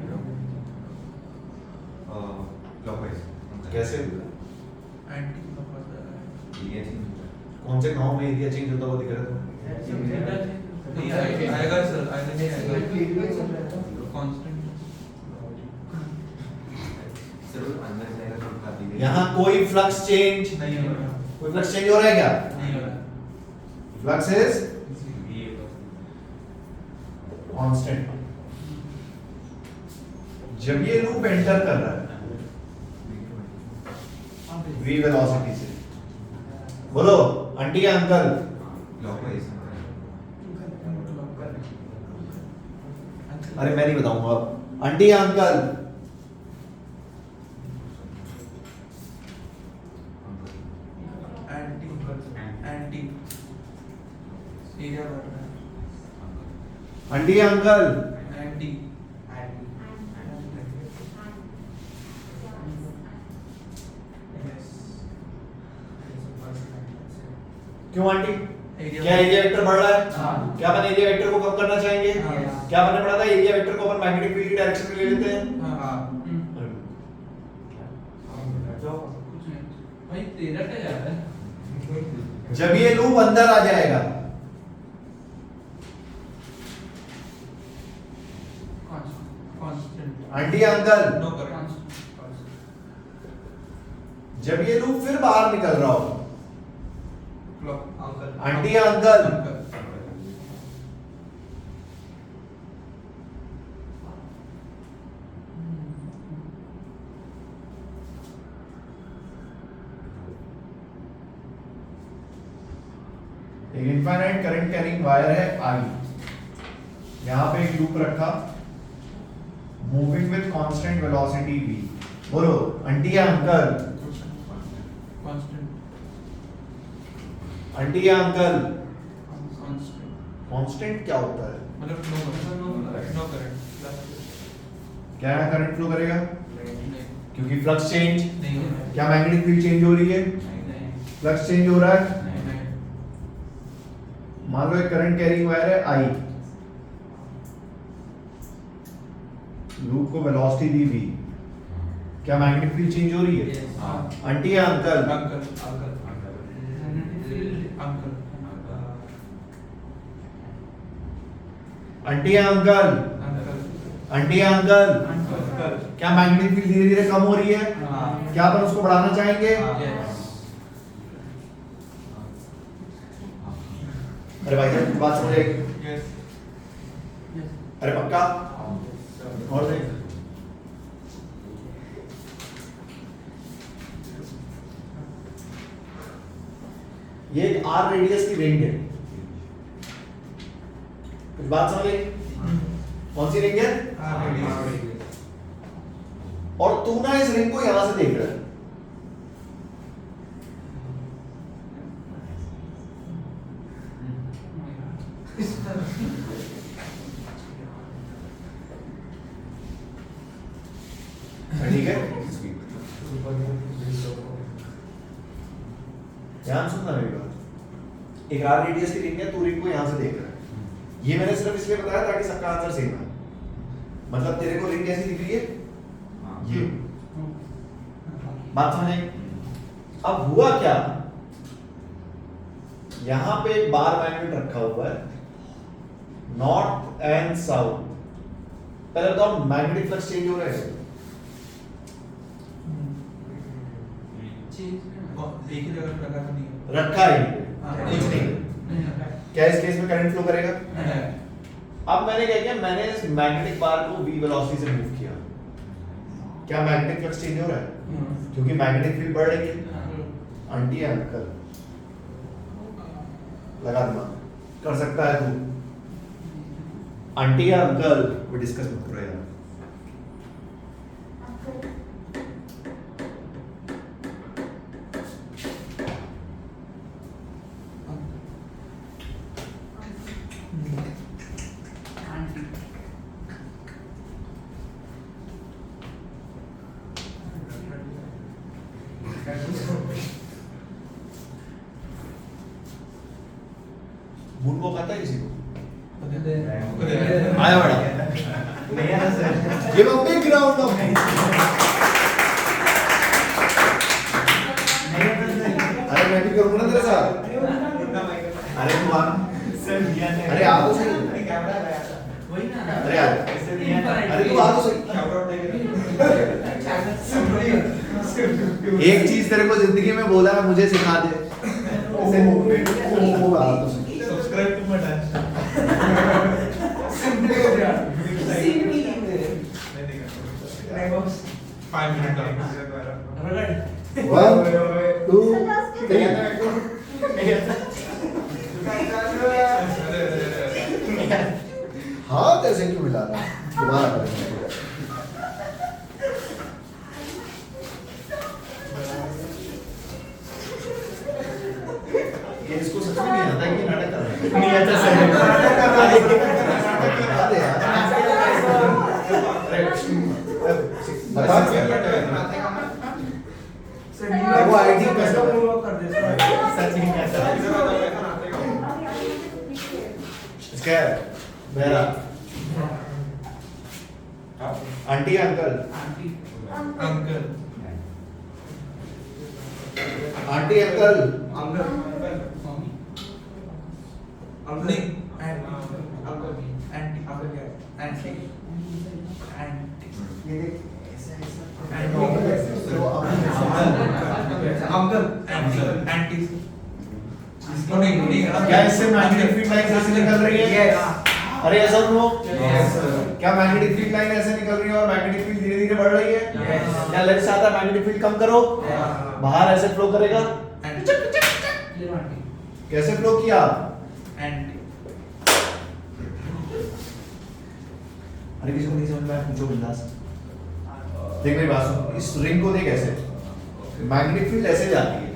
Clockwise. कैसे? एंटी क्लॉकवाइज आएगा Yes. कौन से गांव में एरिया चेंज होता हुआ दिख रहा है? नहीं आएगा सर, आएगा नहीं आएगा कांस्टेंट Sir, अंदर जाएगा तो काफी देर। यहाँ कोई फ्लक्स चेंज, नहीं हो रहा, कोई फ्लक्स चेंज हो रहा है क्या? नहीं हो रहा फ्लक्स इज कांस्टेंट। जब ये लूप एंटर कर रहा है v वेलोसिटी से, बोलो आंटी या अंकल? Clockwise. अरे मैं नहीं बताऊंगा अब, आंटी या अंकल? एंटी एंटी एरिया बढ़ रहा है आंटी या अंकल? एंटी क्यों आंटी? एरिया क्या एरिया वेक्टर बढ़ रहा है? हाँ। क्या अपन एरिया वेक्टर को कम करना चाहेंगे? हाँ। क्या मैंने पढ़ा था? एरिया वेक्टर को अपन मैग्नेटिक फील्ड की डायरेक्शन में ले लेते हैं। हाँ कुछ नहीं भाई तेरा क्या जा रहा है जब ये लूप अंदर आ जाएगा, कांस्टेंट आंटी या अंकल? नो करंट जब ये लूप फिर बाहर निकल रहा हो, क्लॉक अंकल आंटी या अंकल? एक इनफाइनाइट करंट कैरिंग वायर है आई, यहां पे एक लूप रखा, moving with constant velocity v। बोलो आंटी या अंकल? कांस्टेंट आंटी या अंकल? कांस्टेंट कांस्टेंट क्या होता है? मतलब नो करंट क्या यहाँ करंट फ्लो करेगा? नहीं क्योंकि फ्लक्स चेंज। नहीं है क्या मैग्नेटिक फील्ड चेंज हो रही है? नहीं फ्लक्स चेंज हो रहा है। नहीं मान लो एक करंट कैरिंग वायर है आई, लूप को वेलोसिटी दी v, क्या मैग्नेटिक फील्ड चेंज हो रही है? हाँ। आंटी या अंकल? अंकल अंकल आंटी या अंकल? अंकल आंटी या अंकल? अंकल क्या मैग्नेटिक फील्ड धीरे धीरे कम हो रही है? हाँ। क्या अपन उसको बढ़ाना चाहेंगे? यस अरे भाई साहब बात समझ आई? यस अरे पक्का? और देख, ये एक आर रेडियस की रिंग है, कुछ बात समझ आई? कौन सी रिंग है? और तू ना इस रिंग को यहां से देख रहा है, ठीक है? ध्यान सुनना मेरी बात। एक आर रेडियस की रिंग है, तू रिंग को यहाँ से देख रहा है। ये मैंने सिर्फ इसलिए बताया ताकि सबका आंसर सेम है। मतलब तेरे को रिंग कैसी दिख रही है? ये बात समझ। अब हुआ क्या, यहां पे एक बार मैग्नेट रखा हुआ है, नॉर्थ एंड साउथ। पहले बताओ मैग्नेटिक फ्लक्स चेंज हो रहा है? एक ही जगह पे रखा था नहीं रखा है कुछ नहीं। नहीं क्या इस केस में करंट फ्लो करेगा? है। अब मैंने क्या किया, मैंने इस मैग्नेटिक बार को v वेलोसिटी से मूव किया। क्या मैग्नेटिक फ्लक्स चेंज हो रहा है? क्योंकि मैग्नेटिक फील्ड बढ़ रही है। आंटी है अंकल, लगा दिमाग, कर सकता है तू। आंटी या अंकल वो डिस्कस मत करो यार। मून वॉक आता है किसी को? आया बड़ा नहीं है ना sir. Give a big round of अरे मैं भी करूंगा ना तेरे साथ। अरे तू आ, सर दिया नहीं। अरे आ तो सही। कैमरा लगाया था। वही ना अरे आ, ऐसे दिया नहीं। अरे तू आ तो सही। शाउट आउट देंगे। एक चीज तेरे को जिंदगी में बोला है, मुझे सिखा दे। ओ आ तो सही। Subscribe to my dance. Simply हो गया। Simply. नहीं बॉस। 5 मिनट का। रगड़ 1 2 3 हाँ कैसे क्यों मिला रहा है? दोबारा करेंगे। ये इसको सच में नहीं आता है कि नाटक कर रहा है। नहीं अच्छा सर। अरे यार। बता वो आईडी कैसे कर दे सच नहीं है सर। इसका मेरा aunty uncle aunty uncle aunty uncle uncle mummy नहीं अंकल एंटी अंकल क्या है? एंटी एंटी ये देख ऐसा ऐसा अंकल एंटी इसको नहीं क्या इससे मैग्नेटिक फील्ड लाइन ऐसे निकल रही है? Yes. अरे ऐसा नो? Yes, sir. क्या मैग्नेटिक फील्ड लाइन ऐसे निकल रही है और मैग्नेटिक फील्ड धीरे धीरे बढ़ रही है? Yes. क्या लेफ्ट से आता है मैग्नेटिक फील्ड कम करो, बाहर ऐसे फ्लो करेगा? ये आंटी कैसे फ्लो किया? एंटी अरे किसी को नहीं समझ में आया पूछो बिंदास। देख मेरी बात सुन, इस रिंग को देख ऐसे, मैग्नेटिक फील्ड ऐसे जाती है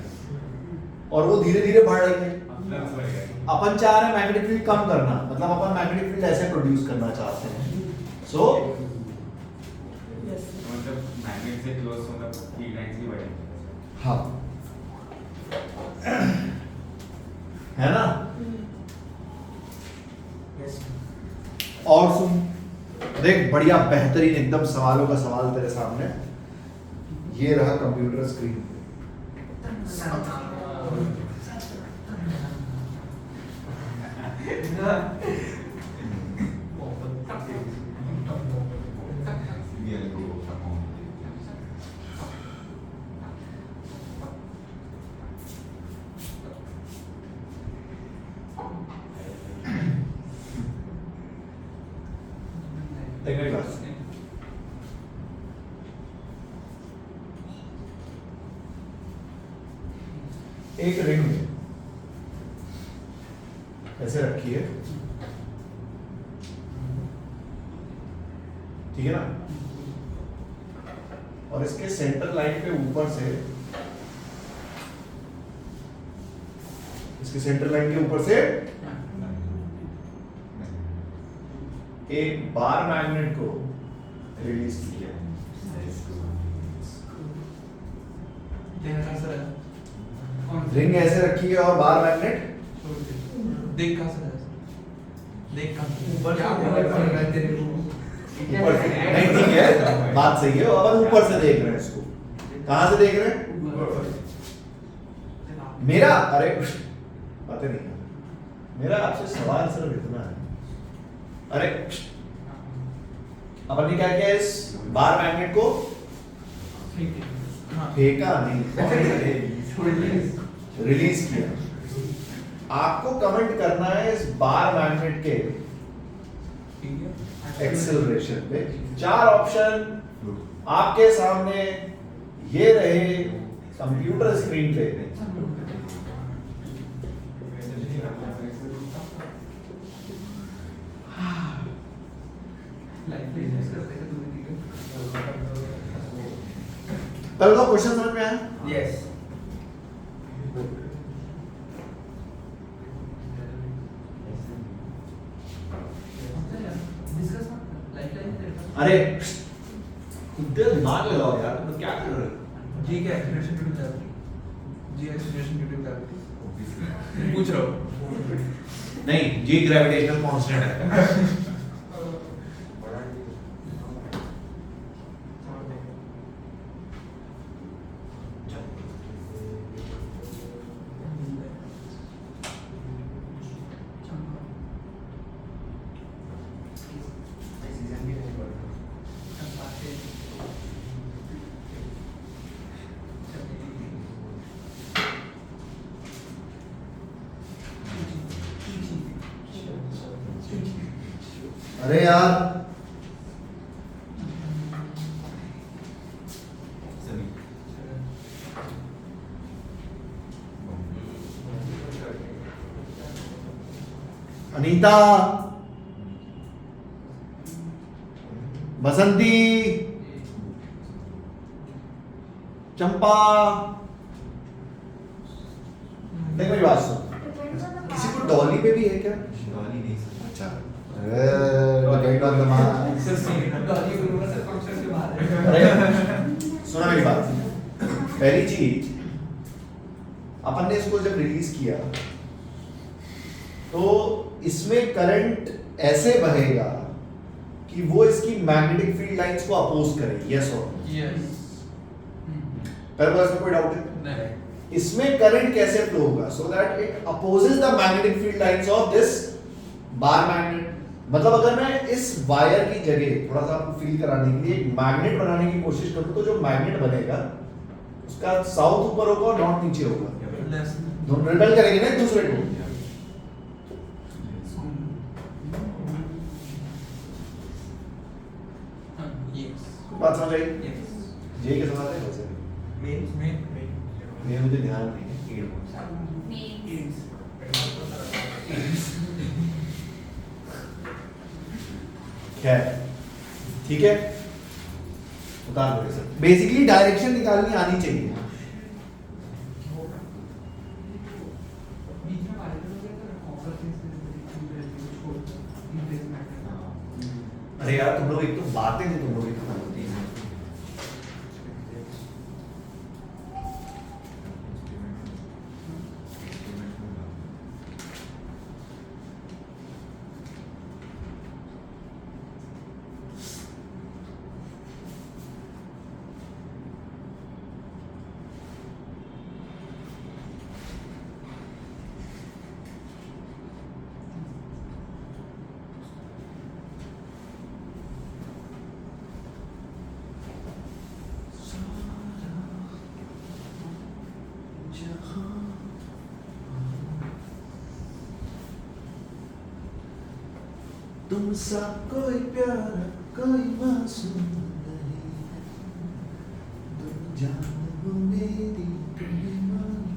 और वो धीरे धीरे बढ़ रही है। अपन चाह रहे हैं मैग्नेटिक फील्ड कम करना, मतलब अपन मैग्नेटिक फील्ड ऐसे प्रोड्यूस करना चाहते हैं। सो मतलब मैग्नेट से क्लोज होगा फील्ड लाइंस भी बढ़ेंगी। हाँ है ना? और सुन देख, बढ़िया बेहतरीन एकदम सवालों का सवाल तेरे सामने। ये रहा कंप्यूटर स्क्रीन। देख मेरी बात सुन। एक रिंग ऐसे रखी है, ठीक है ना? और इसके सेंटर लाइन पे ऊपर से, इसके सेंटर लाइन के ऊपर से एक बार मैग्नेट को रिलीज किया। देना सर रिंग ऐसे रखी है और बाहर मैग्नेट देख कहाँ से रहा है? देख कहाँ से? ऊपर क्या से बोल ऊपर रहा है? तेरे को ऊपर से नहीं, ठीक है, बात सही है, अपन ऊपर से देख रहे हैं इसको। कहाँ से देख रहे हैं? मेरा, अरे पता नहीं, मेरा आपसे सवाल सिर्फ इतना है, अरे अपन ने क्या किया, इस बार मैग्नेट को हाँ। फेंका नहीं, रिलीज किया। आपको कमेंट करना है इस बार मैग्नेट के ठीक है। एक्सेलरेशन पे। 4 ऑप्शन आपके सामने ये रहे कंप्यूटर स्क्रीन पे। तब तो क्वेश्चन समझ में आया? Yes. अरे खुद दिमाग लगाओ यार, तुम क्या कर रहे हो? जी का expression due to gravity. Ji expression due to gravity. पूछ रहा हूँ। नहीं, जी ग्रेविटेशनल कांस्टेंट है। अरे यार अनीता, बसंती, चंपा, देख मेरी बात सुन, किसी को डॉली पे भी है क्या? अच्छा, डिपेंड ऑन द मान। अरे सुना मेरी बात, पहली चीज अपन ने इसको जब रिलीज किया तो इसमें करंट ऐसे बहेगा कि वो इसकी मैग्नेटिक फील्ड लाइंस को अपोज करे। यस और यस। पहले बात में कोई डाउट है? नहीं। इसमें करंट कैसे फ्लो होगा? So that it opposes the magnetic field lines of this bar magnet. मतलब अगर मैं इस वायर की जगह थोड़ा सा आपको फील कराने के लिए एक मैग्नेट बनाने की कोशिश करूं तो जो मैग्नेट बनेगा उसका साउथ ऊपर होगा और नॉर्थ नीचे होगा, लेस। दोनों रिपेल करेंगे ना एक दूसरे को। यस। बात समझ आई? यस। जे के सवाल है वैसे में ये मुझे ध्यान नहीं है। खैर ठीक है, उतार दो सर। बेसिकली डायरेक्शन निकालनी आनी चाहिए। अरे यार तुम लोग एक तो बातें नहीं, तुम लोग एक तो होती हैं। तुमसा कोई प्यारा कोई मासूम नहीं है, तुम जान हो मेरी तुम्हें मालूम।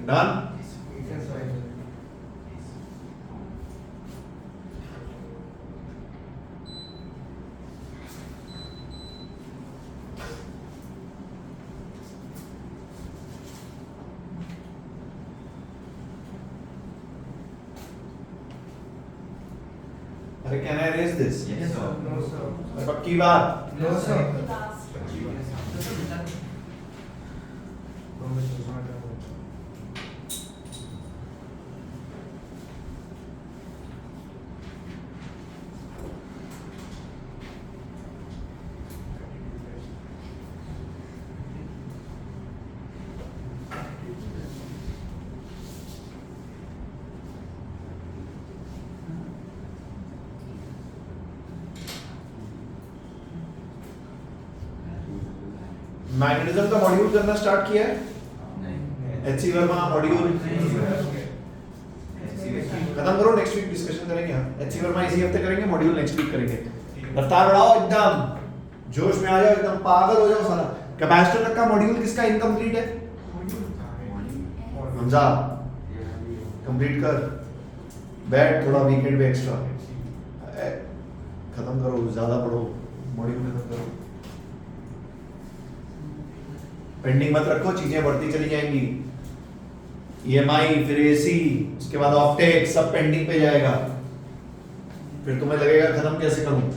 डन। अरे can I raise this? Yes, sir. No, sir. पक्की बात? No, sir. No, Mr. Zahra. Magnetism का मॉड्यूल करना स्टार्ट किया है? एचसी वर्मा मॉड्यूल खत्म करो, नेक्स्ट वीक डिस्कशन करेंगे हम। एचसी वर्मा इसी हफ्ते करेंगे, मॉड्यूल नेक्स्ट वीक करेंगे। रफ्तार बढ़ाओ, एकदम जोश में आ जाओ, एकदम पागल हो जाओ सारा। कैपेसिटर तक का मॉड्यूल किसका इनकम्प्लीट है? हमजा कंप्लीट कर, बैठ थोड़ा वीकेंड पे एक्स्ट्रा खत्म करो, ज्यादा पढ़ो, मॉड्यूल खत्म करो, पेंडिंग मत रखो, चीजें बढ़ती चली जाएंगी। ईएमआई, फिर एसी, उसके बाद ऑप्टेक, सब पेंडिंग पे जाएगा, फिर तुम्हें लगेगा खत्म कैसे करूं।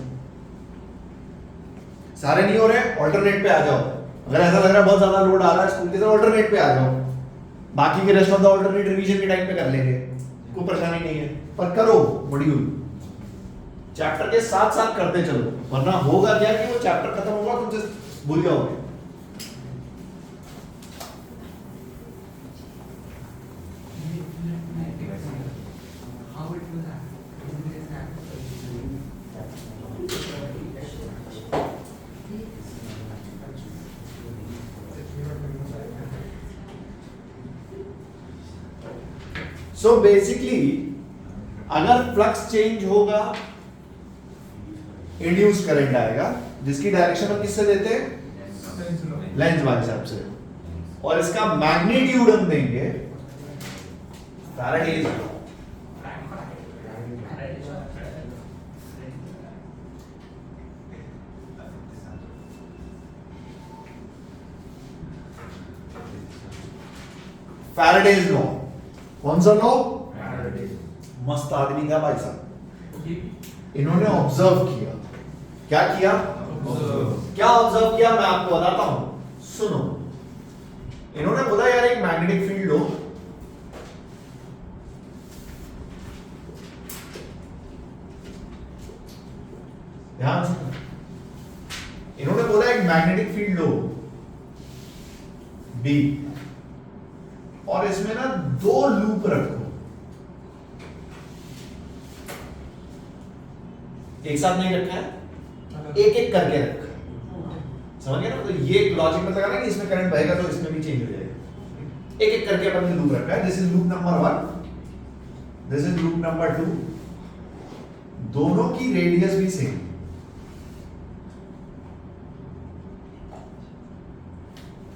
सारे नहीं हो रहे, ऑल्टरनेट पे आ जाओ। अगर ऐसा लग रहा है बहुत ज्यादा लोड आ रहा है स्कूल के, तो ऑल्टरनेट पे आ जाओ, बाकी के rest of the alternate revision के टाइम पे कर लेंगे, कोई परेशानी नहीं है। पर करो मॉड्यूल, चैप्टर के साथ साथ करते चलो, वरना होगा क्या कि वो चैप्टर खत्म होगा, तुम जस्ट भूल जाओगे। How it will happen? So basically अगर फ्लक्स चेंज होगा, इंड्यूस करंट आएगा, जिसकी डायरेक्शन हम किससे देते हैं? लेंज वाले हिसाब से, और इसका मैग्नीट्यूड हम देंगे फैराडेज लॉ। फैराडेज लॉ कौन सा लॉ? मस्त आदमी था भाई साहब, इन्होंने ऑब्जर्व किया। क्या किया? क्या ऑब्जर्व किया मैं आपको बताता हूं, सुनो। इन्होंने बोला यार एक मैग्नेटिक फील्ड लो, ध्यान से, इन्होंने बोला एक मैग्नेटिक फील्ड लो बी, और इसमें ना दो लूप रखो, एक साथ नहीं रखा है, एक एक करके रखा है, समझ गए ना? तो ये लॉजिक में लगाना कि इसमें करंट बहेगा तो इसमें भी चेंज हो जाएगा। एक एक करके अपन ने लूप रखा है। This is loop number 1, this is loop number 2, दोनों की रेडियस भी सेम।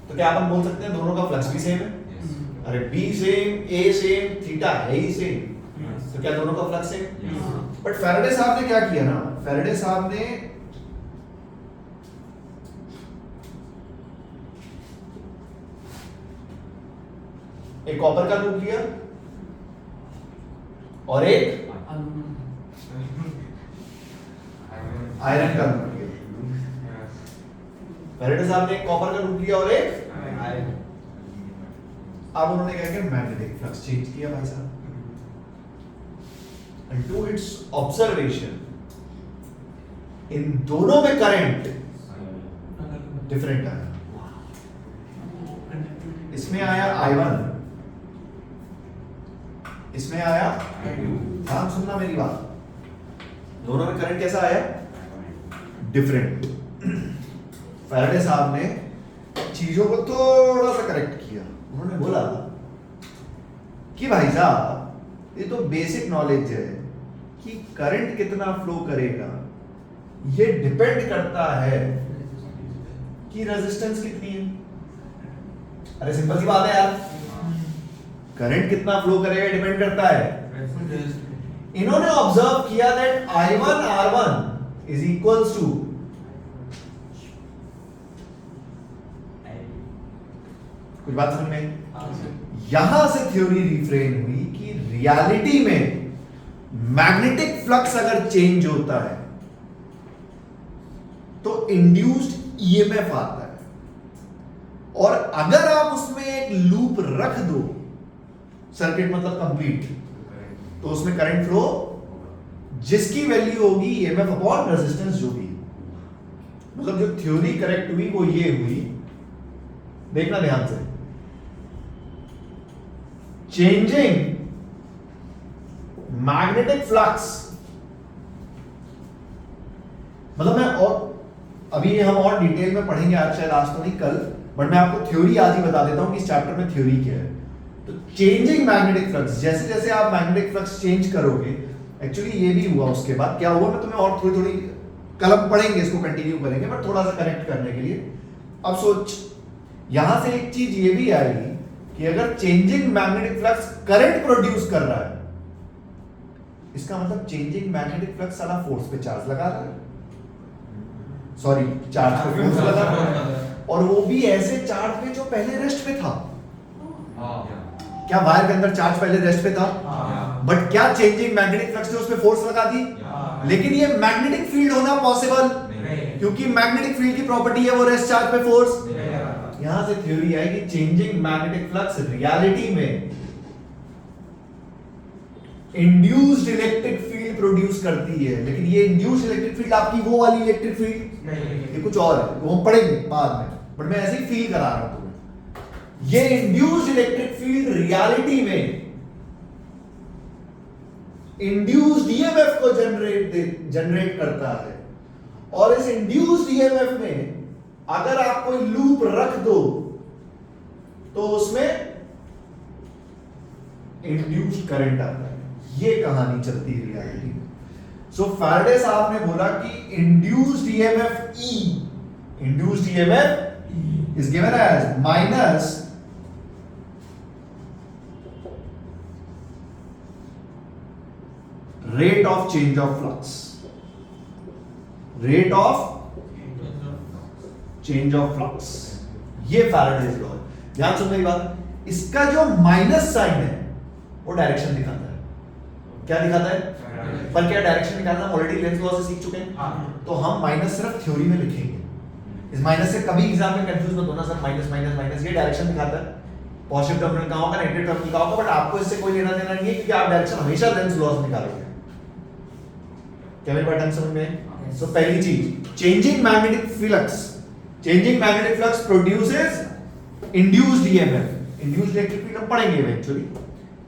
तो क्या अपन बोल सकते हैं दोनों का फ्लक्स भी सेम है? अरे बी सेम, ए सेम, थीटा है ही सेम, तो क्या दोनों का फ्लक्स सेम? बट फैराडे साहब ने क्या किया ना, फैराडे साहब ने एक कॉपर का लूप लिया और एक आयरन का लूप लिया। फैराडे साहब ने एक कॉपर का लूप लिया और एक आयरन। अब उन्होंने क्या किया, मैग्नेटिक फ्लक्स चेंज किया भाई साहब। And to its observation, इन दोनों में करंट डिफरेंट आया। इसमें आया I1, इसमें आया I2। ध्यान सुनना मेरी बात, दोनों में करंट कैसा आया? डिफरेंट। फैराडे साहब ने चीजों को थोड़ा सा करेक्ट किया। उन्होंने बोला कि भाई साहब ये तो बेसिक नॉलेज है कि करंट कितना फ्लो करेगा, ये डिपेंड करता है कि रेजिस्टेंस कितनी है। अरे सिंपल सी बात है यार, करंट कितना फ्लो करेगा डिपेंड करता है। इन्होंने ऑब्जर्व किया that I1 R1 is equals to कुछ बात समझ में आई? यहां से थ्योरी रिफ्रेन हुई कि रियलिटी में मैग्नेटिक फ्लक्स अगर चेंज होता है तो इंड्यूस्ड ईएमएफ आता है, और अगर आप उसमें एक लूप रख दो, सर्किट मतलब कंप्लीट, तो उसमें करंट फ्लो जिसकी वैल्यू होगी ईएमएफ अपॉन रेजिस्टेंस जो भी, मतलब जो थ्योरी करेक्ट हुई वो ये हुई, देखना ध्यान से, चेंजिंग मैग्नेटिक फ्लक्स, मतलब मैं और अभी हम और डिटेल में पढ़ेंगे आज, शायद आज तो नहीं कल, बट मैं आपको थ्योरी आज ही बता देता हूं कि इस चैप्टर में थ्योरी क्या है। तो चेंजिंग मैग्नेटिक फ्लक्स, जैसे जैसे आप मैग्नेटिक फ्लक्स चेंज करोगे, एक्चुअली ये भी हुआ, उसके बाद क्या हुआ मैं तुम्हें और थोड़ी थोड़ी कल पढ़ेंगे, इसको कंटिन्यू करेंगे, बट थोड़ा सा कनेक्ट करने के लिए। अब सोच, यहां से एक चीज ये भी आएगी कि अगर changing magnetic flux current produce कर रहा है, इसका मतलब चेंजिंग मैग्नेटिक फ्लक्स सारा फोर्स पे चार्ज लगा रहा है, सॉरी चार्ज पे फोर्स लगा रहा है, और वो भी ऐसे चार्ज पे जो पहले रेस्ट पे था। क्या वायर के अंदर चार्ज पहले रेस्ट पे था? बट क्या चेंजिंग मैग्नेटिक फ्लक्स ने उस पे फोर्स लगा दी? लेकिन ये मैग्नेटिक फील्ड होना पॉसिबल, क्योंकि मैग्नेटिक फील्ड की प्रॉपर्टी है वो रेस्ट चार्ज पे फोर्स। यहां से थ्योरी आई कि चेंजिंग मैग्नेटिक फ्लक्स रियलिटी में इंड्यूस्ड इलेक्ट्रिक फील्ड प्रोड्यूस करती है, लेकिन ये इंड्यूस्ड इलेक्ट्रिक फील्ड आपकी वो वाली इलेक्ट्रिक फील्ड नहीं, ये कुछ और है, वो हम पढ़ेंगे बाद में, बट मैं ऐसे ही फील करा रहा हूं तुम्हें। ये इंड्यूस्ड इलेक्ट्रिक फील्ड रियलिटी में इंड्यूस्ड ईएमएफ को जनरेट करता है, और इस इंड्यूस्ड ईएमएफ में अगर आप कोई लूप रख दो तो उसमें इंड्यूस्ड करंट आता है। ये कहानी चलती है रियलिटी में। सो फैराडे साहब ने बोला कि induced EMF E, induced EMF is given as minus rate of change of flux, rate of change of flux, ये फैराडेज लॉ है। ध्यान सुन मेरी बात, इसका जो माइनस साइन है वो डायरेक्शन दिखाता है। क्या दिखाता है? पर क्या डायरेक्शन निकालना हम ऑलरेडी लेंस लॉ से सीख चुके हैं, तो हम माइनस सिर्फ थ्योरी में लिखेंगे। इस माइनस से कभी एग्जाम में कंफ्यूज मत होना सर, माइनस माइनस माइनस, ये डायरेक्शन दिखाता है। पॉजिटिव टर्मिनल कहां होगा, नेगेटिव टर्मिनल कहां होगा, बट आपको इससे कोई लेना देना नहीं है, क्योंकि आप डायरेक्शन हमेशा लेंस लॉ से निकालोगे। क्या मेरी बात समझ में? सो पहली चीज, changing magnetic flux, changing magnetic flux produces induced EMF, induced electric field हम पढ़ेंगे eventually.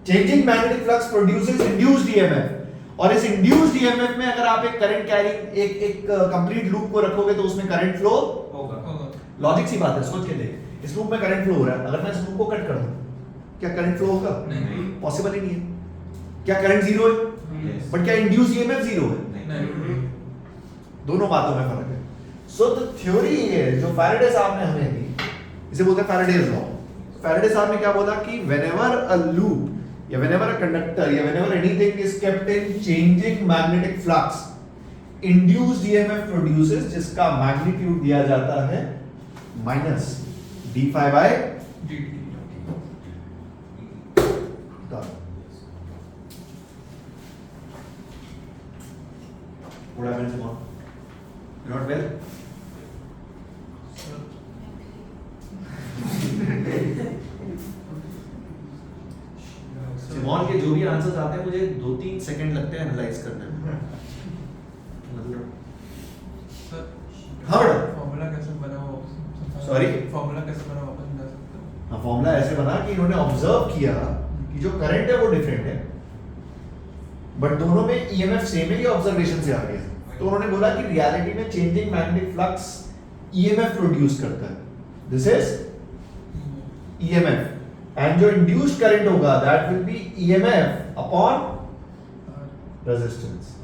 Changing magnetic flux produces induced EMF, और इस इंड्यूस्ड ईएमएफ में अगर आप एक करंट कैरी एक कंप्लीट लूप को रखोगे तो उसमें करंट फ्लो होगा। लॉजिक सी बात है, सोच के देख, इस लूप में करंट फ्लो हो रहा है, अगर मैं इस लूप को कट कर दूं, क्या करंट फ्लो होगा? नहीं, पॉसिबल ही नहीं है। क्या करंट जीरो है? बट क्या इंड्यूस्ड ईएमएफ जीरो है? नहीं। दोनों बातों में फर्क है। सो द थ्योरी है जो फैराडे साहब ने हमें दी, इसे बोलते हैं फैराडेज लॉ। फैराडे साहब ने क्या बोला कि व्हेनेवर अ लूप या whenever a conductor या whenever anything is kept in changing magnetic flux, induced EMF produces, जिसका मैग्नीट्यूड दिया जाता है minus d phi by dt। What happened to Simon? You're not well? Simon के जो भी आंसर्स आते हैं मुझे 2-3 सेकंड लगते हैं एनालाइज करने में। हाँ बेटा, फॉर्मूला कैसे बना वापस? सॉरी, फॉर्मूला कैसे बना वापस बता सकते हो? हाँ, फॉर्मूला ऐसे बना कि इन्होंने ऑब्जर्व किया कि जो करंट है वो डिफरेंट है, बट दोनों में ईएमएफ सेम है, ये ऑब्जर्वेशन से आ गया। तो उन्होंने बोला कि रियलिटी में changing magnetic flux EMF produce करता है, दिस इज ईएमएफ, एंड जो इंड्यूस्ड करंट होगा that will be EMF upon resistance.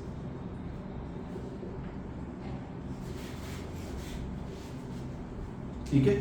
ठीक है।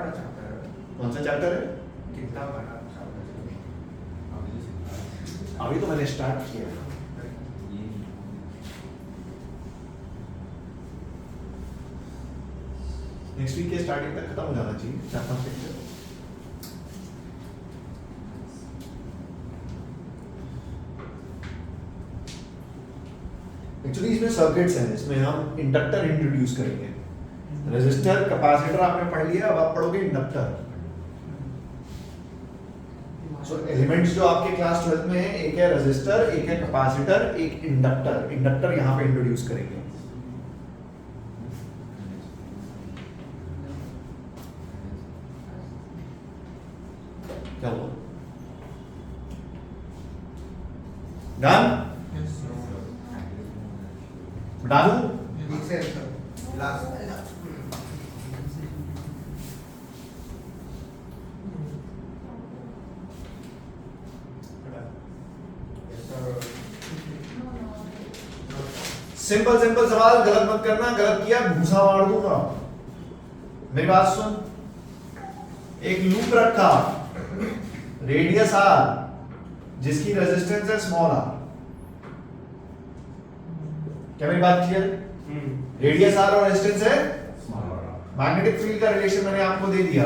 बड़ा चैप्टर है। कौन सा चैप्टर है? कितना बड़ा चैप्टर है? अभी तो मैंने स्टार्ट किया। नेक्स्ट वीक के स्टार्टिंग तक खत्म हो जाना चाहिए 4-5 लेक्चर। एक्चुअली इसमें सर्किट्स हैं, इसमें हम इंडक्टर इंट्रोड्यूस करेंगे। रेजिस्टर, कैपेसिटर आपने पढ़ लिया, अब आप पढ़ोगे इंडक्टर। सो एलिमेंट्स जो आपके क्लास 12 में है, एक है रेजिस्टर, एक है कैपेसिटर, एक इंडक्टर। इंडक्टर यहाँ पे इंट्रोड्यूस करेंगे। क्या हुआ? डन? डालू? ठीक से लास्ट सिंपल सिंपल सवाल, गलत मत करना, गलत किया घूसा मार दूंगा। मेरी बात सुन, एक लूप रखा, रेडियस आर, जिसकी रेजिस्टेंस है स्मॉल आर। क्या मेरी बात क्लियर? रेडियस आर और रेजिस्टेंस है। मैग्नेटिक फील्ड का रिलेशन मैंने आपको दे दिया,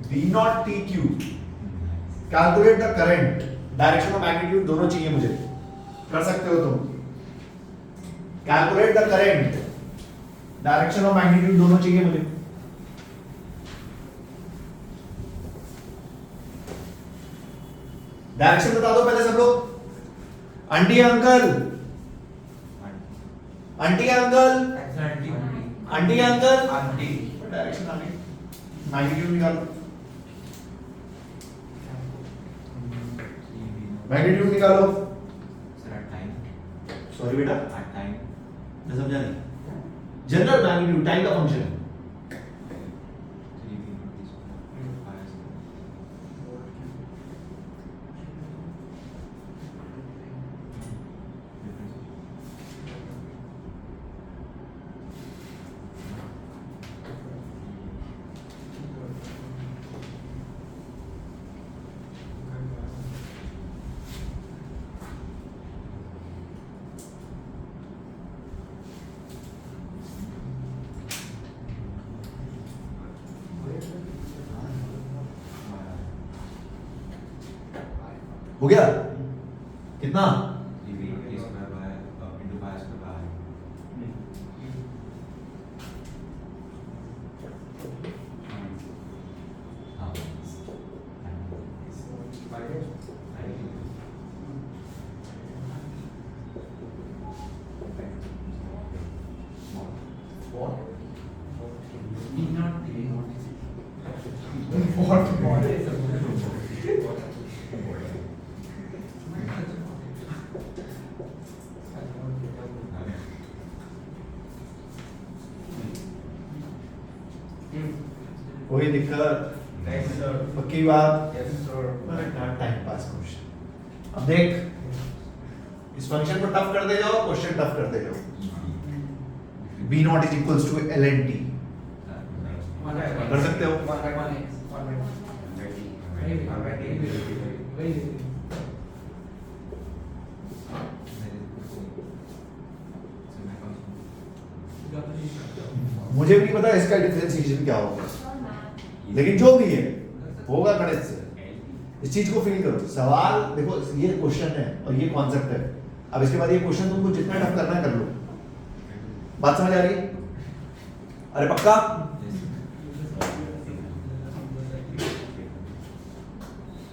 V0 TQ। Calculate the current, direction of magnitude दोनों चाहिए मुझे, कर सकते हो तुम। Calculate the current, direction of magnitude दोनों चाहिए मुझे। डायरेक्शन बता दो पहले सब लोग। Aunty uncle, aunty uncle, aunty uncle, aunty direction आ गई। मैग्नीट्यूड निकालो, मैग्नीट्यूड निकालो। सॉरी बेटा, मैं समझा नहीं। जनरल मैग्नीट्यूड टाइम का फंक्शन है। हो गया कितना? कोई दिक्कत? नेक्स्ट सर पक्की बात? Yes sir time pass question. अब देख, इस फंक्शन को टफ करते जाओ, क्वेश्चन टफ करते जाओ। B0 is equals to LNT। कर सकते हो? मुझे भी नहीं पता इसका डिफरेंशिएशन क्या होगा, लेकिन जो भी है होगा गणित से। इस चीज को फील करो। सवाल देखो, ये क्वेश्चन है और ये कॉन्सेप्ट है। अब इसके बाद ये क्वेश्चन तुमको जितना टफ करना है कर लो। बात समझ आ रही है? अरे पक्का?